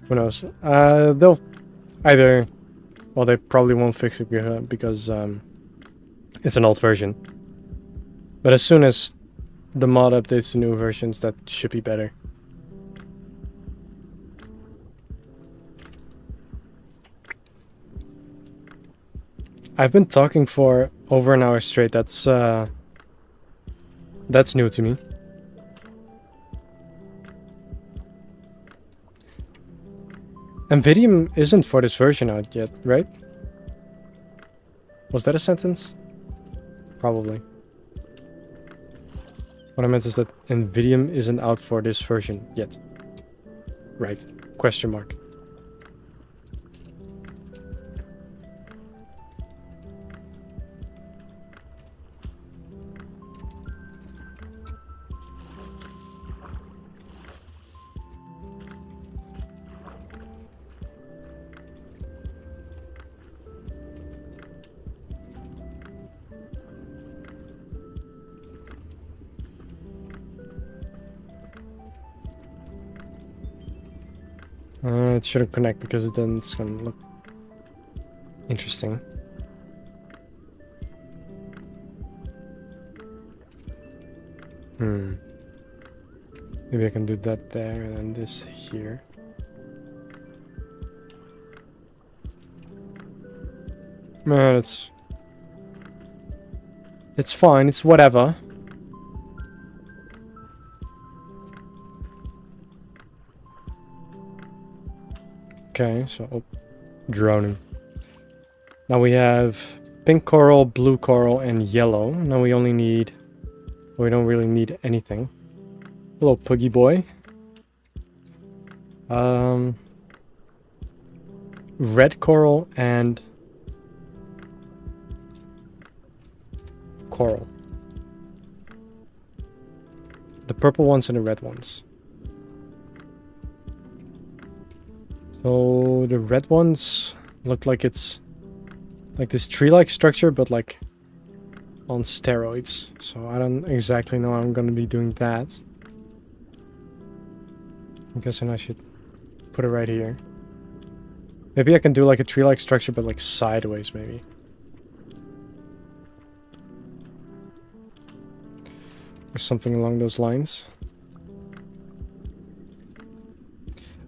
Who knows? They'll either. Well, they probably won't fix it because it's an old version. But as soon as the mod updates to new versions, that should be better. I've been talking for over an hour straight. That's new to me. Nvidium isn't for this version out yet, right? Was that a sentence? Probably. What I meant is that Nvidium isn't out for this version yet. Right. Question mark. It shouldn't connect because then it's gonna look interesting. Maybe I can do that there and then this here. Man, it's fine. It's whatever. Okay, so drowning. Now we have pink coral, blue coral, and yellow. Now we only need... we don't really need anything. Hello, Puggy boy. Red coral and coral. The purple ones and the red ones. So the red ones look like it's like this tree-like structure, but like on steroids. So I don't exactly know how I'm going to be doing that. I'm guessing I should put it right here. Maybe I can do like a tree-like structure, but like sideways maybe. Or something along those lines.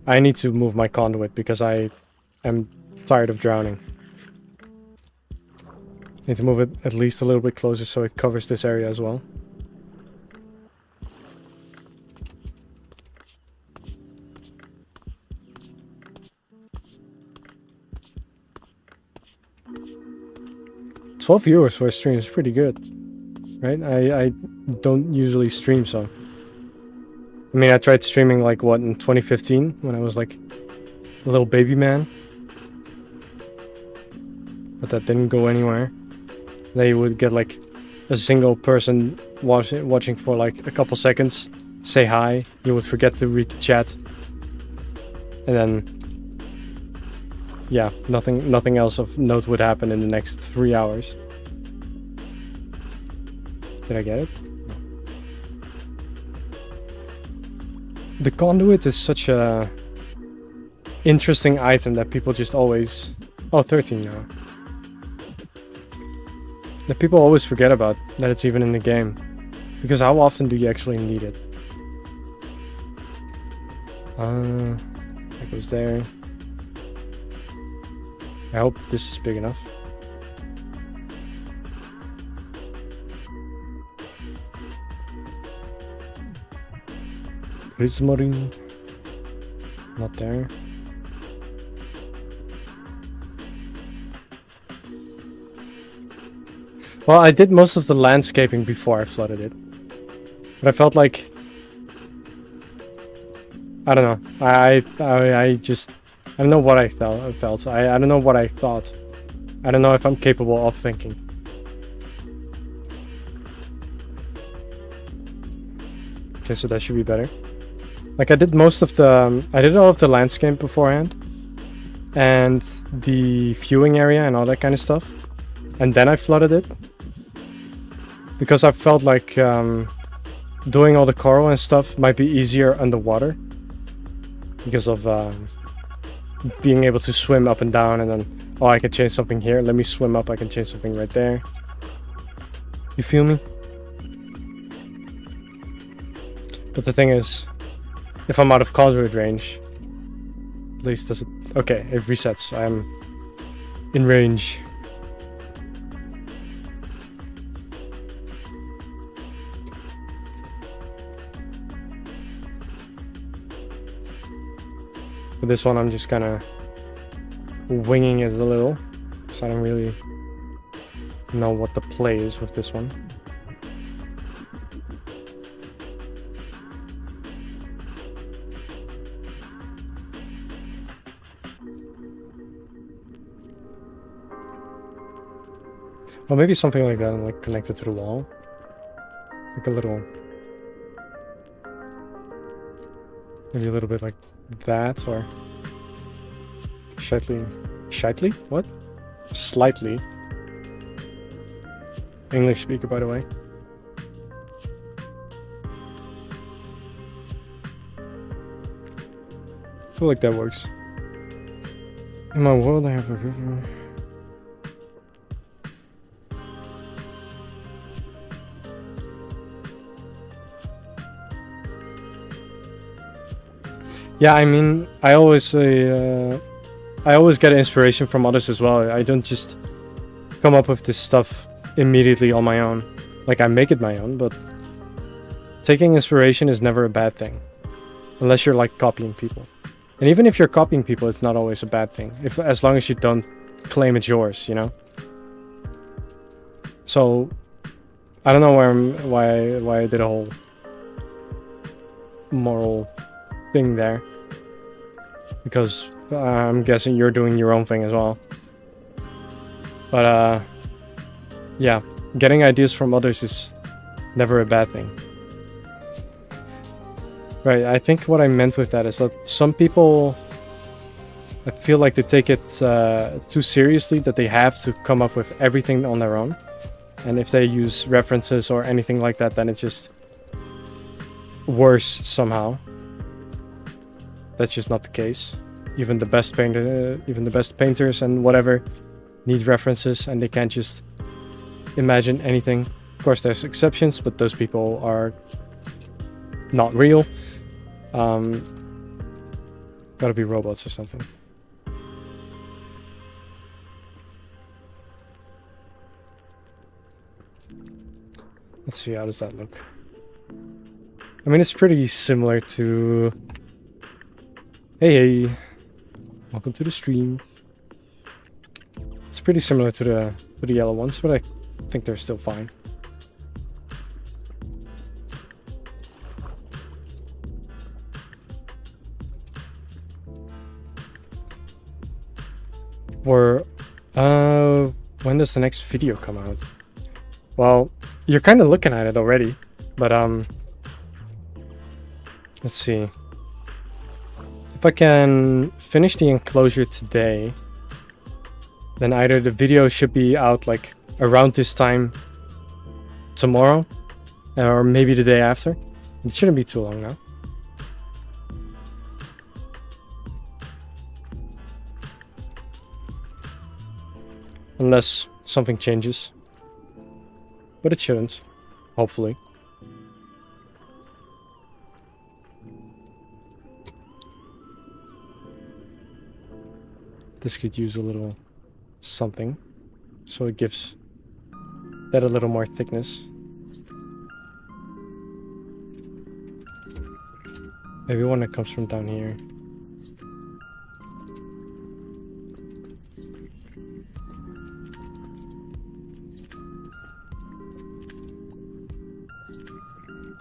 I need to move my conduit because I am tired of drowning. Need to move it at least a little bit closer so it covers this area as well. $12 viewers for a stream is pretty good, right? I don't usually stream, so... I mean, I tried streaming like, what, in 2015? When I was like a little baby man. But that didn't go anywhere. Then you would get like a single person watching for like a couple seconds. Say hi. You would forget to read the chat. And then... yeah, nothing else of note would happen in the next 3 hours. Did I get it? The conduit is such a interesting item that people just always... oh, 13 now. That people always forget about, that it's even in the game. Because how often do you actually need it? That goes there. I hope this is big enough. Prismarine. Not there. Well, I did most of the landscaping before I flooded it. But I felt like... I don't know. I just... I don't know what I felt. I don't know what I thought. I don't know if I'm capable of thinking. Okay, so that should be better. Like I did most of the... I did all of the landscape beforehand. And the viewing area and all that kind of stuff. And then I flooded it. Because I felt like doing all the coral and stuff might be easier underwater. Because of being able to swim up and down and then... Oh, I can change something here. Let me swim up. I can change something right there. You feel me? But the thing is, if I'm out of conduit range, at least does it... Okay, it resets. I'm in range. For this one, I'm just kind of winging it a little, because I don't really know what the play is with this one. Or maybe something like that, like connected to the wall. Like a little... Maybe a little bit like that, or... Slightly? What? Slightly. English speaker, by the way. I feel like that works. In my world, I have a river. Yeah, I mean, I always get inspiration from others as well. I don't just come up with this stuff immediately on my own. Like, I make it my own, but taking inspiration is never a bad thing. Unless you're, like, copying people. And even if you're copying people, it's not always a bad thing. As long as you don't claim it's yours, you know? So, I don't know why I did a whole moral thing there, because I'm guessing you're doing your own thing as well. But yeah, getting ideas from others is never a bad thing. Right, I think what I meant with that is that some people, I feel like they take it too seriously, that they have to come up with everything on their own. And if they use references or anything like that, then it's just worse somehow. That's just not the case. Even the best painters and whatever need references, and they can't just imagine anything. Of course, there's exceptions, but those people are not real. Gotta be robots or something. Let's see, how does that look? I mean, it's pretty similar to... Hey, welcome to the stream. It's pretty similar to the yellow ones, but I think they're still fine. Or when does the next video come out? Well, you're kind of looking at it already, but let's see. If I can finish the enclosure today, then either the video should be out like around this time tomorrow, or maybe the day after. It shouldn't be too long now. Unless something changes. But it shouldn't, hopefully. This could use a little something, so it gives that a little more thickness. Maybe one that comes from down here.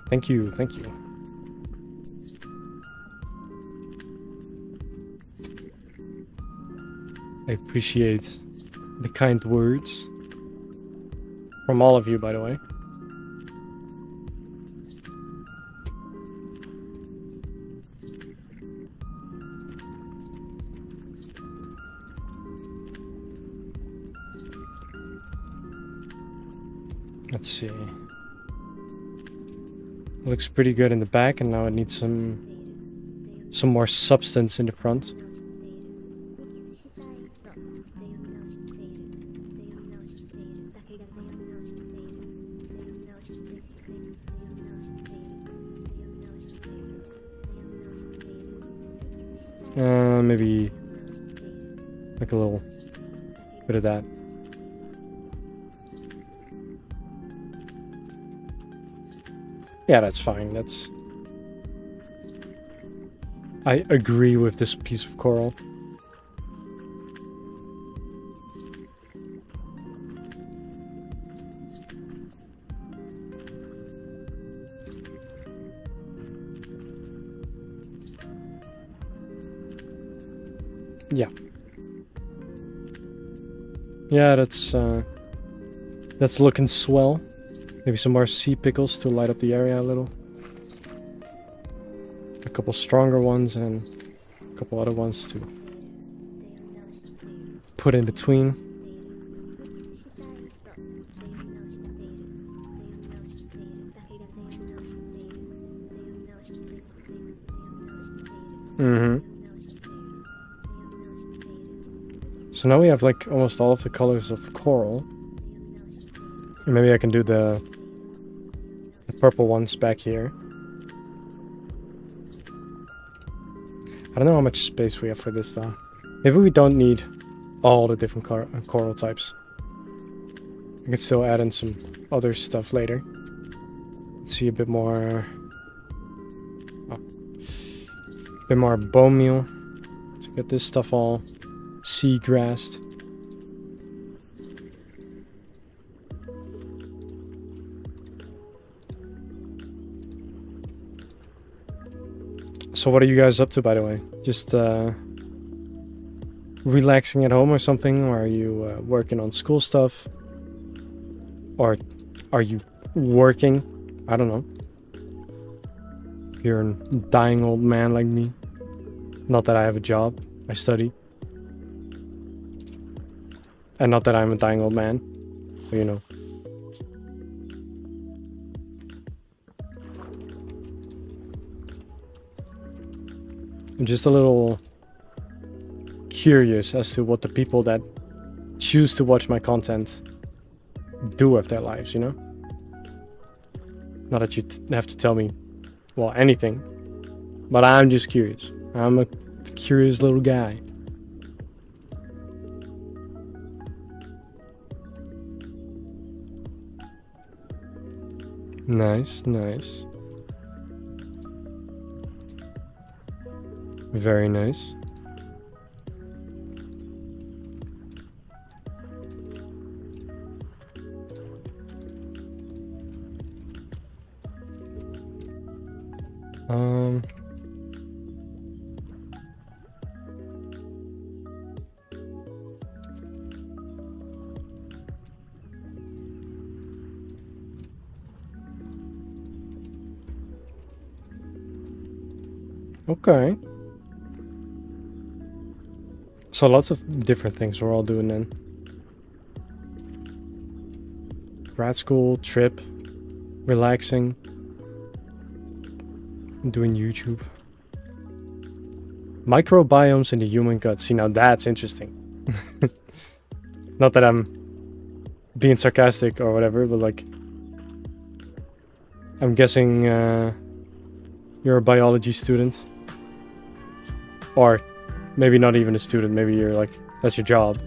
Thank you, thank you. I appreciate the kind words from all of you, by the way. Let's see. Looks pretty good in the back, and now it needs some more substance in the front. Maybe like a little bit of that. Yeah, that's fine. That's... I agree with this piece of coral. Yeah. Yeah, that's looking swell. Maybe some more sea pickles to light up the area a little. A couple stronger ones and a couple other ones to put in between. So now we have like almost all of the colors of coral. And maybe I can do the purple ones back here. I don't know how much space we have for this though. Maybe we don't need all the different coral types. I can still add in some other stuff later. Let's see a bit more... Oh. A bit more bone meal. To get this stuff all seagrassed. So what are you guys up to, by the way? Just relaxing at home or something? Or are you working on school stuff? Or are you working? I don't know. You're a dying old man like me. Not that I have a job. I study. And not that I'm a dying old man. But you know. I'm just a little curious as to what the people that choose to watch my content do with their lives, you know? Not that you have to tell me, well, anything. But I'm just curious. I'm a curious little guy. Nice, nice. Very nice. Okay. So lots of different things we're all doing then. Grad school, trip, relaxing, doing YouTube. Microbiomes in the human gut. See, now that's interesting. Not that I'm being sarcastic or whatever, but like, I'm guessing you're a biology student. Or maybe not even a student, maybe you're like That's your job.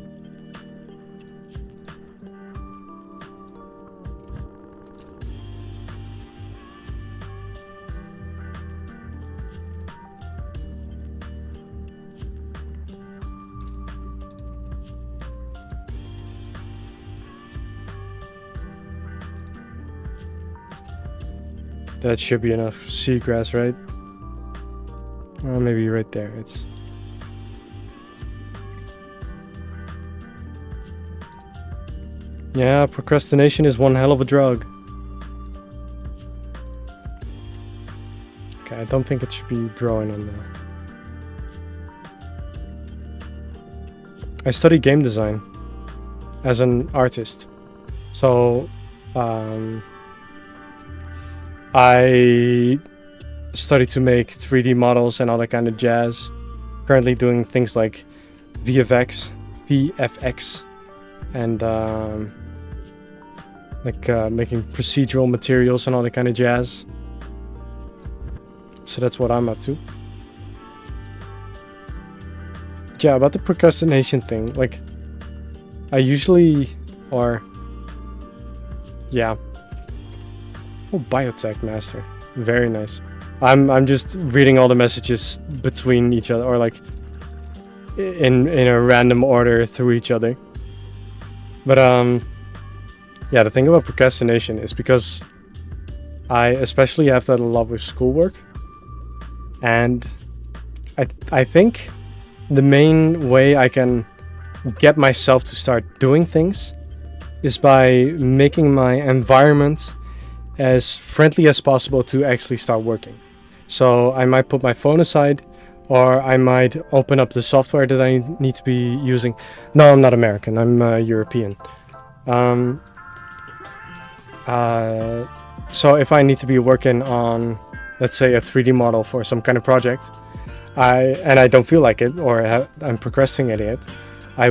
That should be enough seagrass, right? Or maybe right there. It's... Yeah, procrastination is one hell of a drug. Okay, I don't think it should be growing on there. I study game design as an artist. So, I study to make 3D models and all that kind of jazz. Currently doing things like VFX, and making procedural materials and all that kind of jazz. So that's what I'm up to. But yeah, about the procrastination thing, like I usually, Oh, biotech master, very nice. I'm just reading all the messages between each other, or like in a random order through each other. But yeah, the thing about procrastination is because I especially have that a lot with schoolwork, and I think the main way I can get myself to start doing things is by making my environment as friendly as possible to actually start working. So I might put my phone aside, or I might open up the software that I need to be using. No, I'm not American, I'm European. So if I need to be working on, let's say, a 3D model for some kind of project, and I don't feel like it, or I'm procrastinating it, I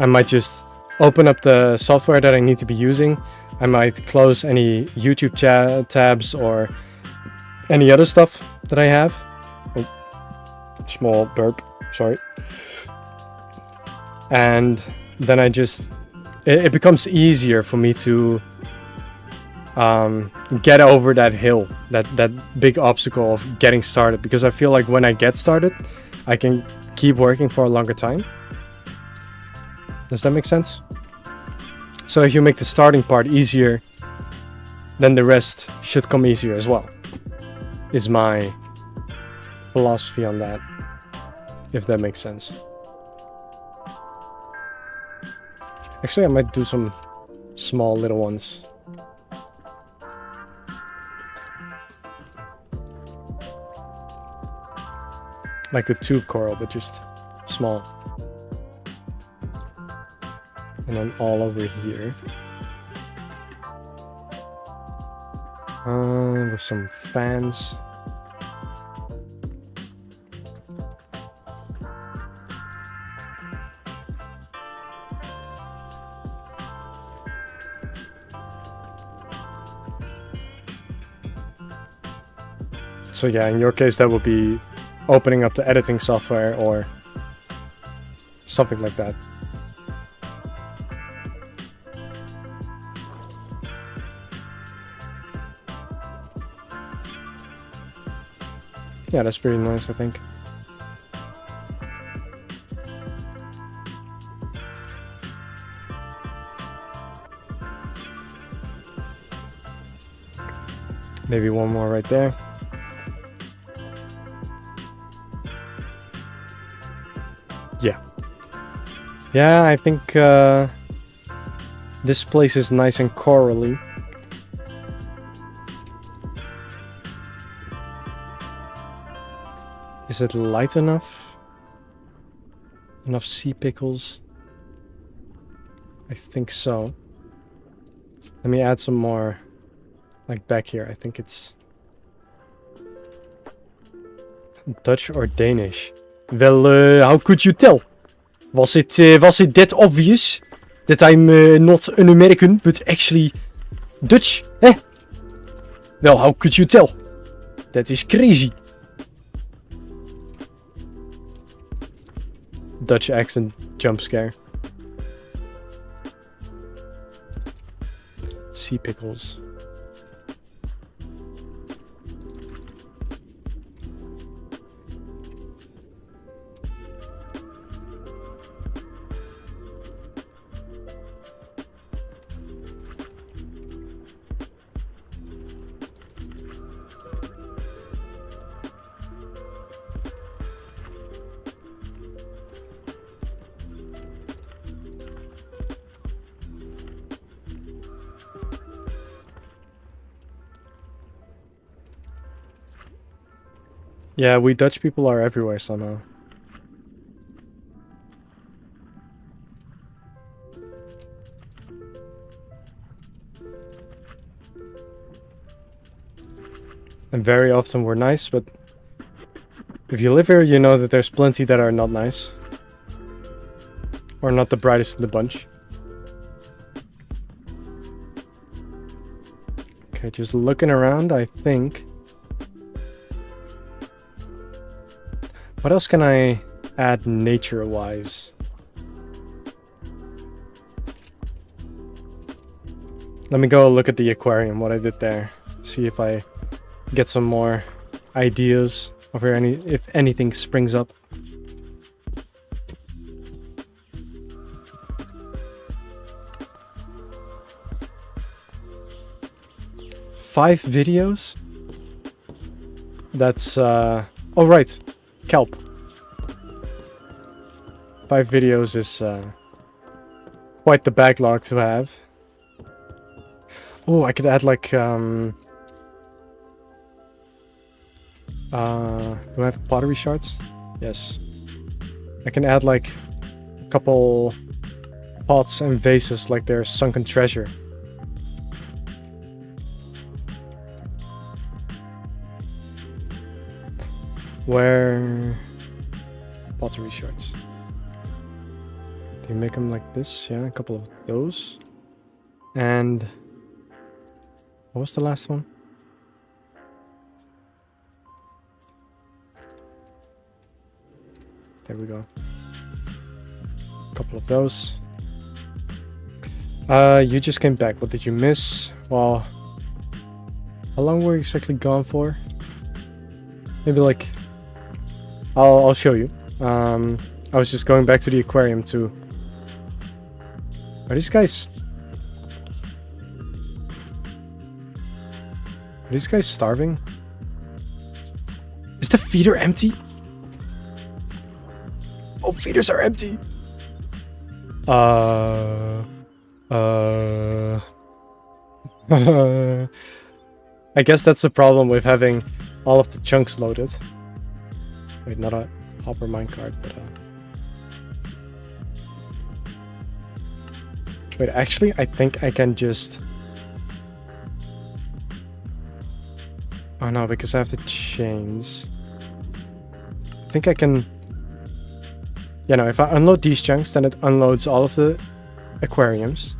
might just open up the software that I need to be using. I might close any YouTube tabs or any other stuff that I have. Oh, small burp, sorry. And then it becomes easier for me to get over that hill, that big obstacle of getting started, because I feel like when I get started, I can keep working for a longer time. Does that make sense? So if you make the starting part easier, then the rest should come easier as well, is my philosophy on that, if that makes sense. Actually, I might do some small little ones. Like the tube coral, but just small. And then all over here. With some fans. So yeah, in your case that would be opening up the editing software or something like that. Yeah, that's pretty nice, I think. Maybe one more right there. Yeah. Yeah, I think this place is nice and corally. Is it light enough? Enough sea pickles? I think so. Let me add some more, like back here. I think it's Dutch or Danish. Well, how could you tell? Was it that obvious that I'm not an American but actually Dutch? Eh? Well, how could you tell? That is crazy. Dutch accent jump scare. Sea pickles. Yeah, we Dutch people are everywhere somehow. And very often we're nice, but if you live here, you know that there's plenty that are not nice. Or not the brightest in the bunch. Okay, just looking around, I think. What else can I add nature-wise? Let me go look at the aquarium, what I did there. See if I get some more ideas of where if anything springs up. Five videos? That's, oh right, kelp. 5 videos is quite the backlog to have. Oh, I could add like, do I have pottery shards? Yes. I can add like a couple pots and vases like they're sunken treasure. Where pottery shards? Do you make them like this? Yeah, a couple of those. And what was the last one? There we go. A couple of those. You just came back. What did you miss? Well, how long were you exactly gone for? Maybe like I'll show you. I was just going back to the aquarium too. Are these guys starving? Is the feeder empty? Oh, feeders are empty. I guess that's the problem with having all of the chunks loaded. Wait, not a hopper minecart, but wait, actually, I think I can just... Oh no, because I have the chains. I think I can... Yeah, no, if I unload these chunks, then it unloads all of the aquariums.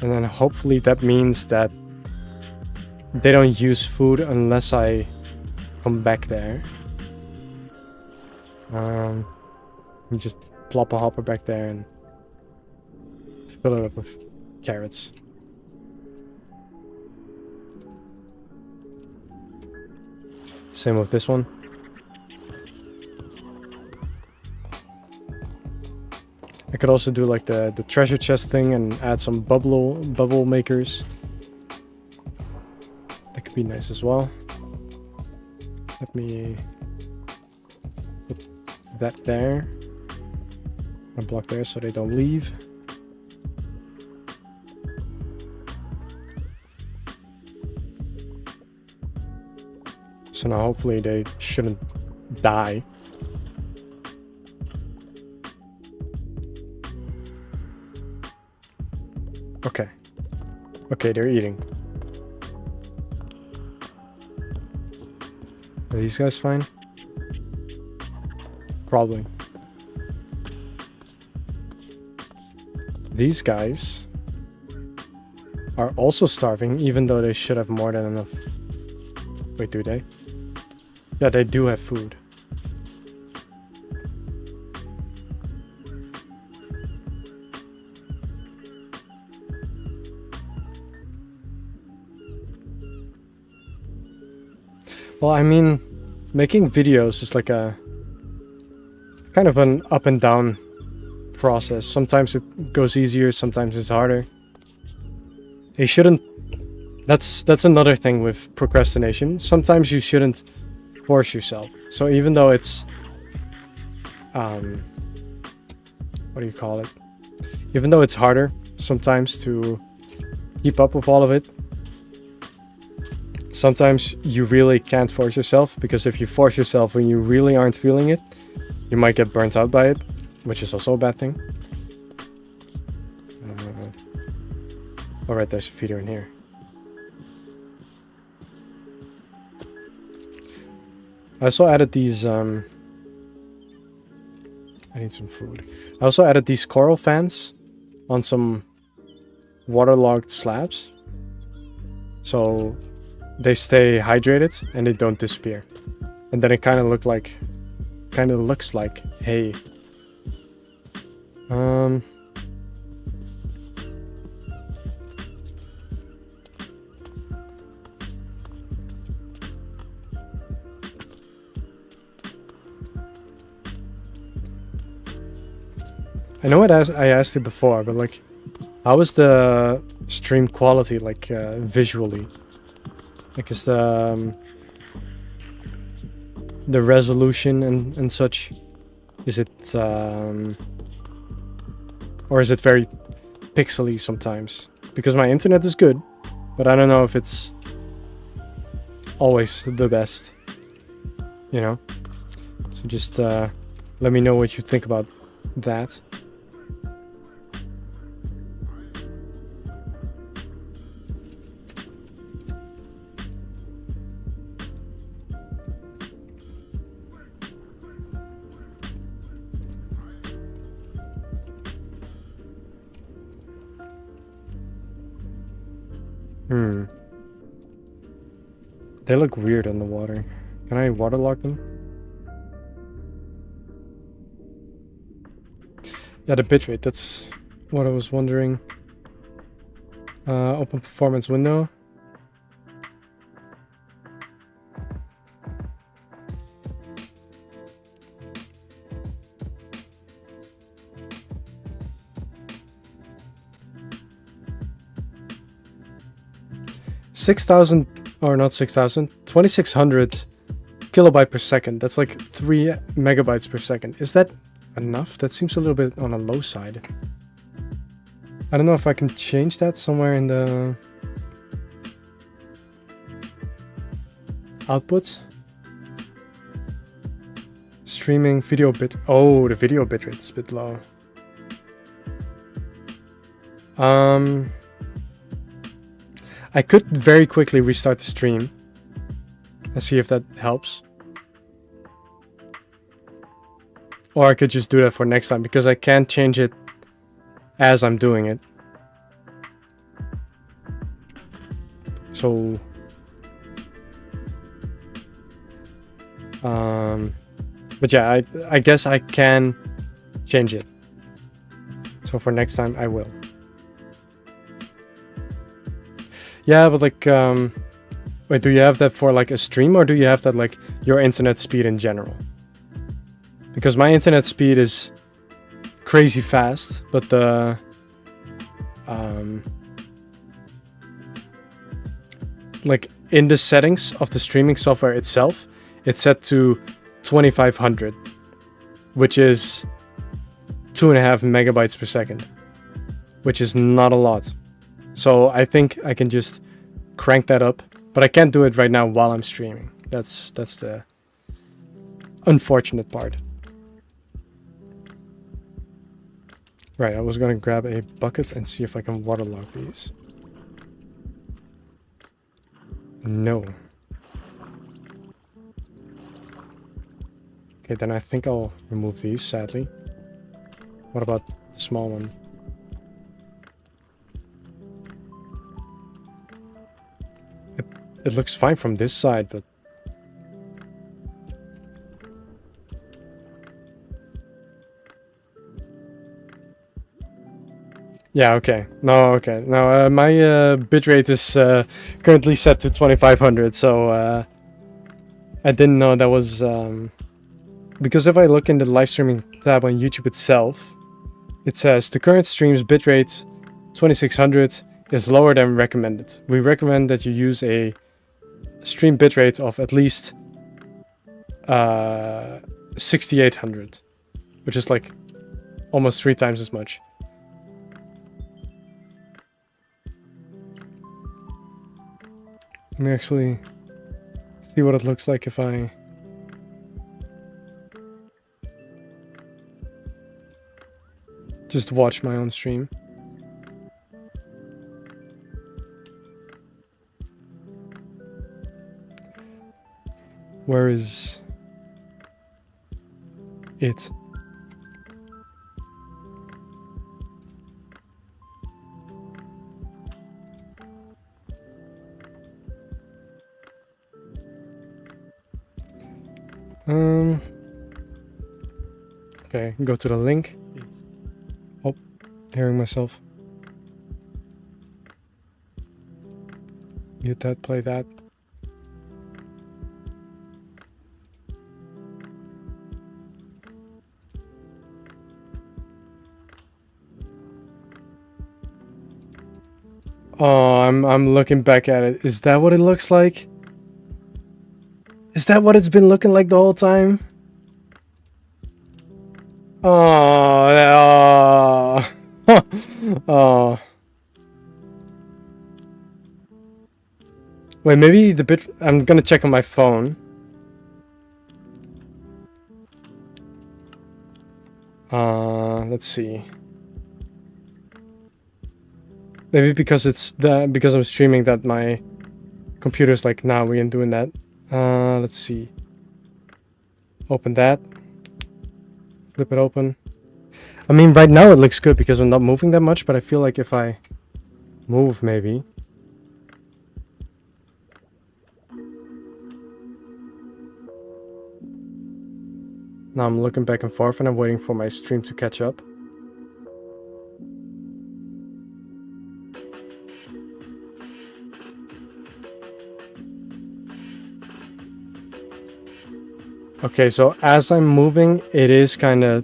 And then hopefully that means that they don't use food unless I come back there. You just plop a hopper back there and fill it up with carrots. Same with this one. I could also do like the treasure chest thing and add some bubble makers. That could be nice as well. Let me put that there. And block there so they don't leave. So now hopefully they shouldn't die. Okay. Okay, they're eating. Are these guys fine? Probably. These guys are also starving, even though they should have more than enough. Wait, do they? Yeah, they do have food. Well, I mean, making videos is like a kind of an up and down process. Sometimes it goes easier, sometimes it's harder. You shouldn't... That's another thing with procrastination. Sometimes you shouldn't force yourself. So even though it's... what do you call it? Even though it's harder sometimes to keep up with all of it, sometimes you really can't force yourself, because if you force yourself when you really aren't feeling it, you might get burnt out by it, which is also a bad thing. Alright, there's a feeder in here. I also added these, I need some food. I also added these coral fans on some waterlogged slabs, so they stay hydrated and they don't disappear. And then it kind of looks like hay. I know I asked it before, but like, how is the stream quality, like, visually? Like, is the resolution and such, is it, or is it very pixely sometimes? Because my internet is good, but I don't know if it's always the best, you know? So just let me know what you think about that. They look weird in the water. Can I waterlog them? Yeah, the bitrate, that's what I was wondering. Open performance window. Or not 6,000, 2600 kilobyte per second. That's like 3 megabytes per second. Is that enough? That seems a little bit on the low side. I don't know if I can change that somewhere in the output. Streaming video bit. Oh, the video bitrate is a bit low. I could very quickly restart the stream and see if that helps. Or I could just do that for next time, because I can't change it as I'm doing it. So... but yeah, I guess I can change it. So for next time I will. Yeah, but like, wait, do you have that for like a stream, or do you have that like your internet speed in general? Because my internet speed is crazy fast, but the like in the settings of the streaming software itself, it's set to 2500, which is 2.5 megabytes per second, which is not a lot. So I think I can just crank that up, but I can't do it right now while I'm streaming. That's the unfortunate part. Right, I was gonna grab a bucket and see if I can waterlog these. No. Okay, then I think I'll remove these, sadly. What about the small one? It looks fine from this side, but... Yeah, okay. No, okay. No, my bitrate is currently set to 2500, so I didn't know that was because if I look in the live streaming tab on YouTube itself, it says the current stream's bitrate 2600 is lower than recommended. We recommend that you use a stream bitrate of at least 6800, which is like almost 3 times as much. Let me actually see what it looks like if I just watch my own stream. Where is it? Okay, go to the link. Oh, hearing myself. Mute that, play that. Oh, I'm looking back at it. Is that what it looks like? Is that what it's been looking like the whole time? Oh, no. Oh. Wait, maybe the bit... I'm gonna check on my phone. Let's see. Maybe because because I'm streaming that my computer's like, nah, we ain't doing that. Let's see. Open that. Flip it open. I mean, right now it looks good because I'm not moving that much, but I feel like if I move, maybe. Now I'm looking back and forth and I'm waiting for my stream to catch up. Okay, so as I'm moving, it is kind of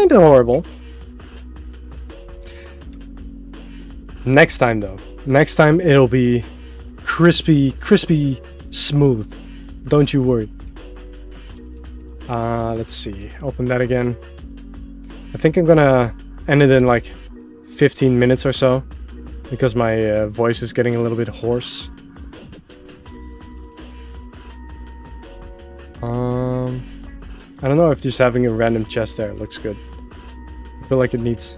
horrible. Next time though, next time it'll be crispy smooth. Don't you worry. Let's see. Open that again. I think I'm gonna end it in like 15 minutes or so because my voice is getting a little bit hoarse. I don't know if just having a random chest there looks good. I feel like it needs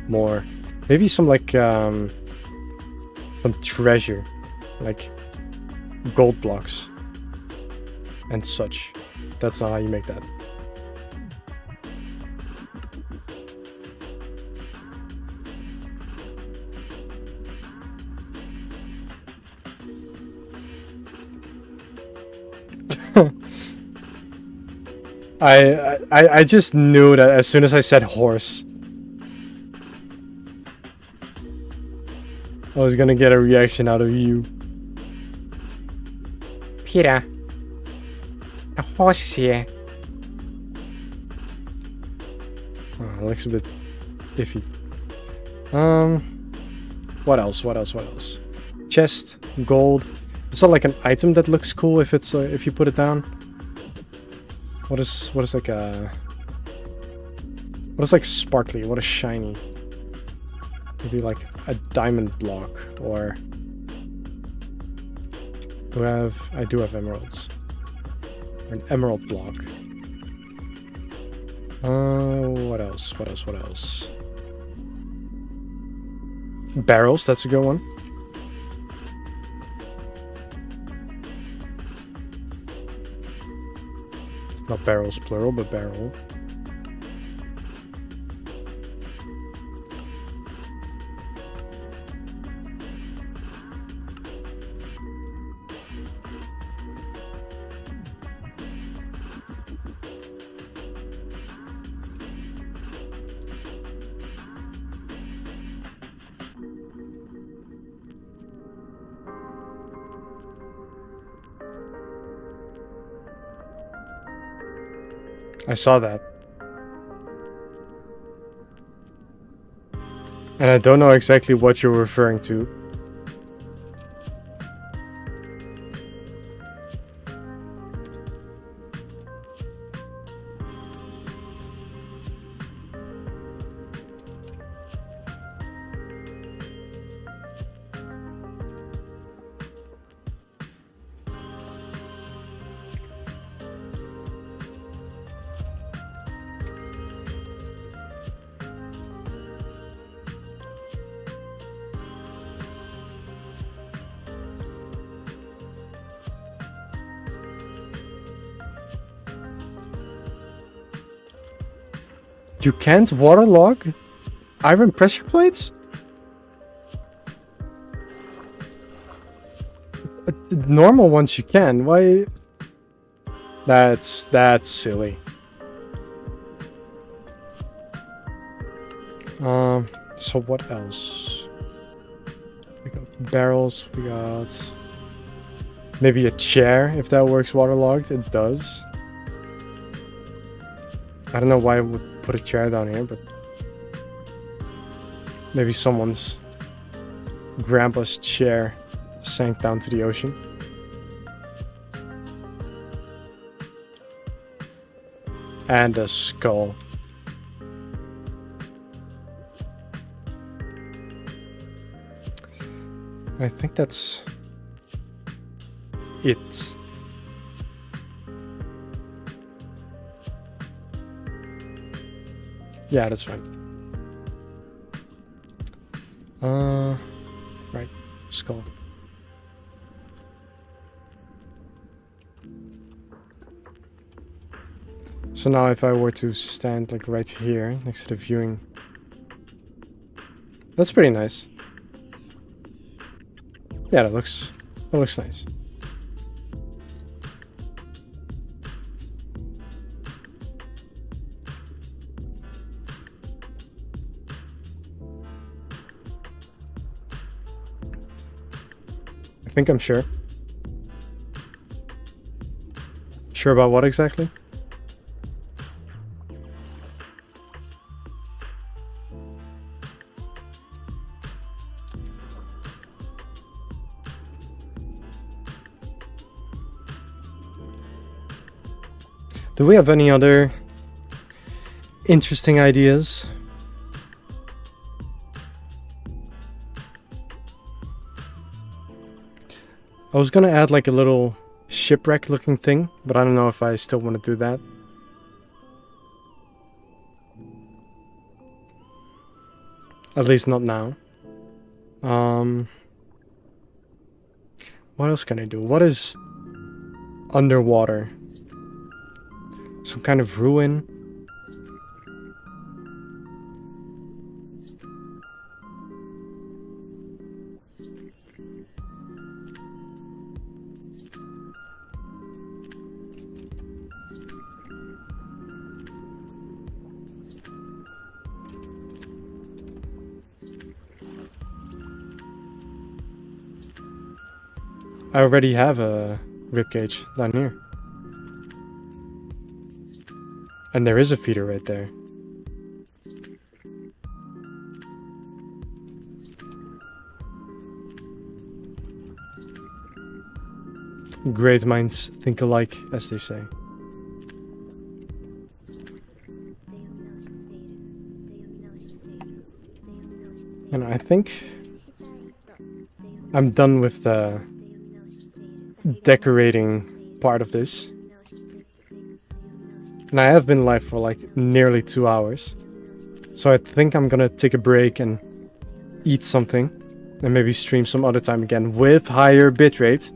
more. Maybe some like some treasure, like gold blocks and such. That's not how you make that. I just knew that as soon as I said horse, I was gonna get a reaction out of you. Peter, the horse is here. Oh, it looks a bit iffy. What else? What else? Chest, gold. It's not like an item that looks cool if it's if you put it down. What is like a... What is like sparkly? What is shiny? Maybe like a diamond block or... I do have emeralds. Or an emerald block. What else? Barrels, that's a good one. Not barrels plural, but barrel. I saw that. And I don't know exactly what you're referring to. You can't waterlog iron pressure plates? Normal ones you can. Why? That's silly. So what else? We got barrels, we got maybe a chair if that works waterlogged. It does. I don't know why I would put a chair down here, but maybe someone's grandpa's chair sank down to the ocean. And a skull. I think that's it. Yeah, that's right. Right, skull. So now if I were to stand like right here next to the viewing, that's pretty nice. Yeah, that looks nice. I think I'm sure. Sure about what exactly? Do we have any other interesting ideas? I was gonna add like a little shipwreck looking thing, but I don't know if I still want to do that. At least not now. What else can I do? What is underwater? Some kind of ruin. I already have a ribcage down here. And there is a feeder right there. Great minds think alike, as they say. And I think I'm done with the decorating part of this. And I have been live for like nearly 2 hours. So I think I'm gonna take a break and eat something. And maybe stream some other time again with higher bitrate.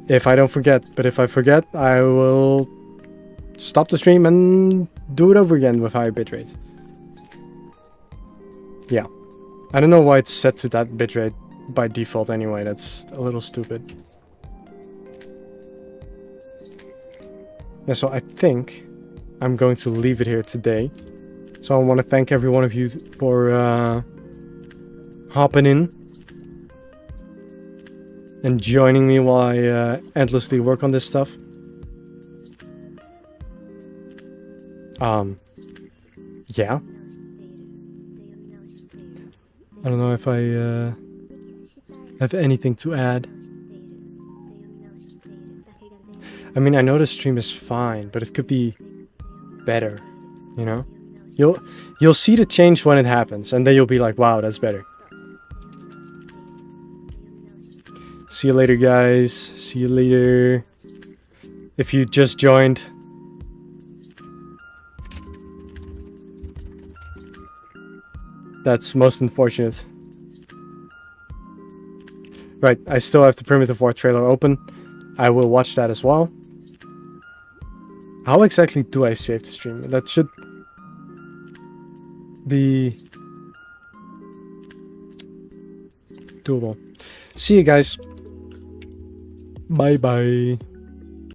If I don't forget. But if I forget, I will stop the stream and do it over again with higher bitrate. Yeah. I don't know why it's set to that bitrate by default anyway. That's a little stupid. Yeah, so I think I'm going to leave it here today. So I want to thank every one of you for hopping in and joining me while I endlessly work on this stuff. Yeah. I don't know if I have anything to add. I mean, I know the stream is fine, but it could be better, you know? You'll see the change when it happens, and then you'll be like, wow, that's better. See you later, guys. See you later. If you just joined. That's most unfortunate. Right, I still have the Primitive War trailer open. I will watch that as well. How exactly do I save the stream? That should be doable. See you guys. Bye bye.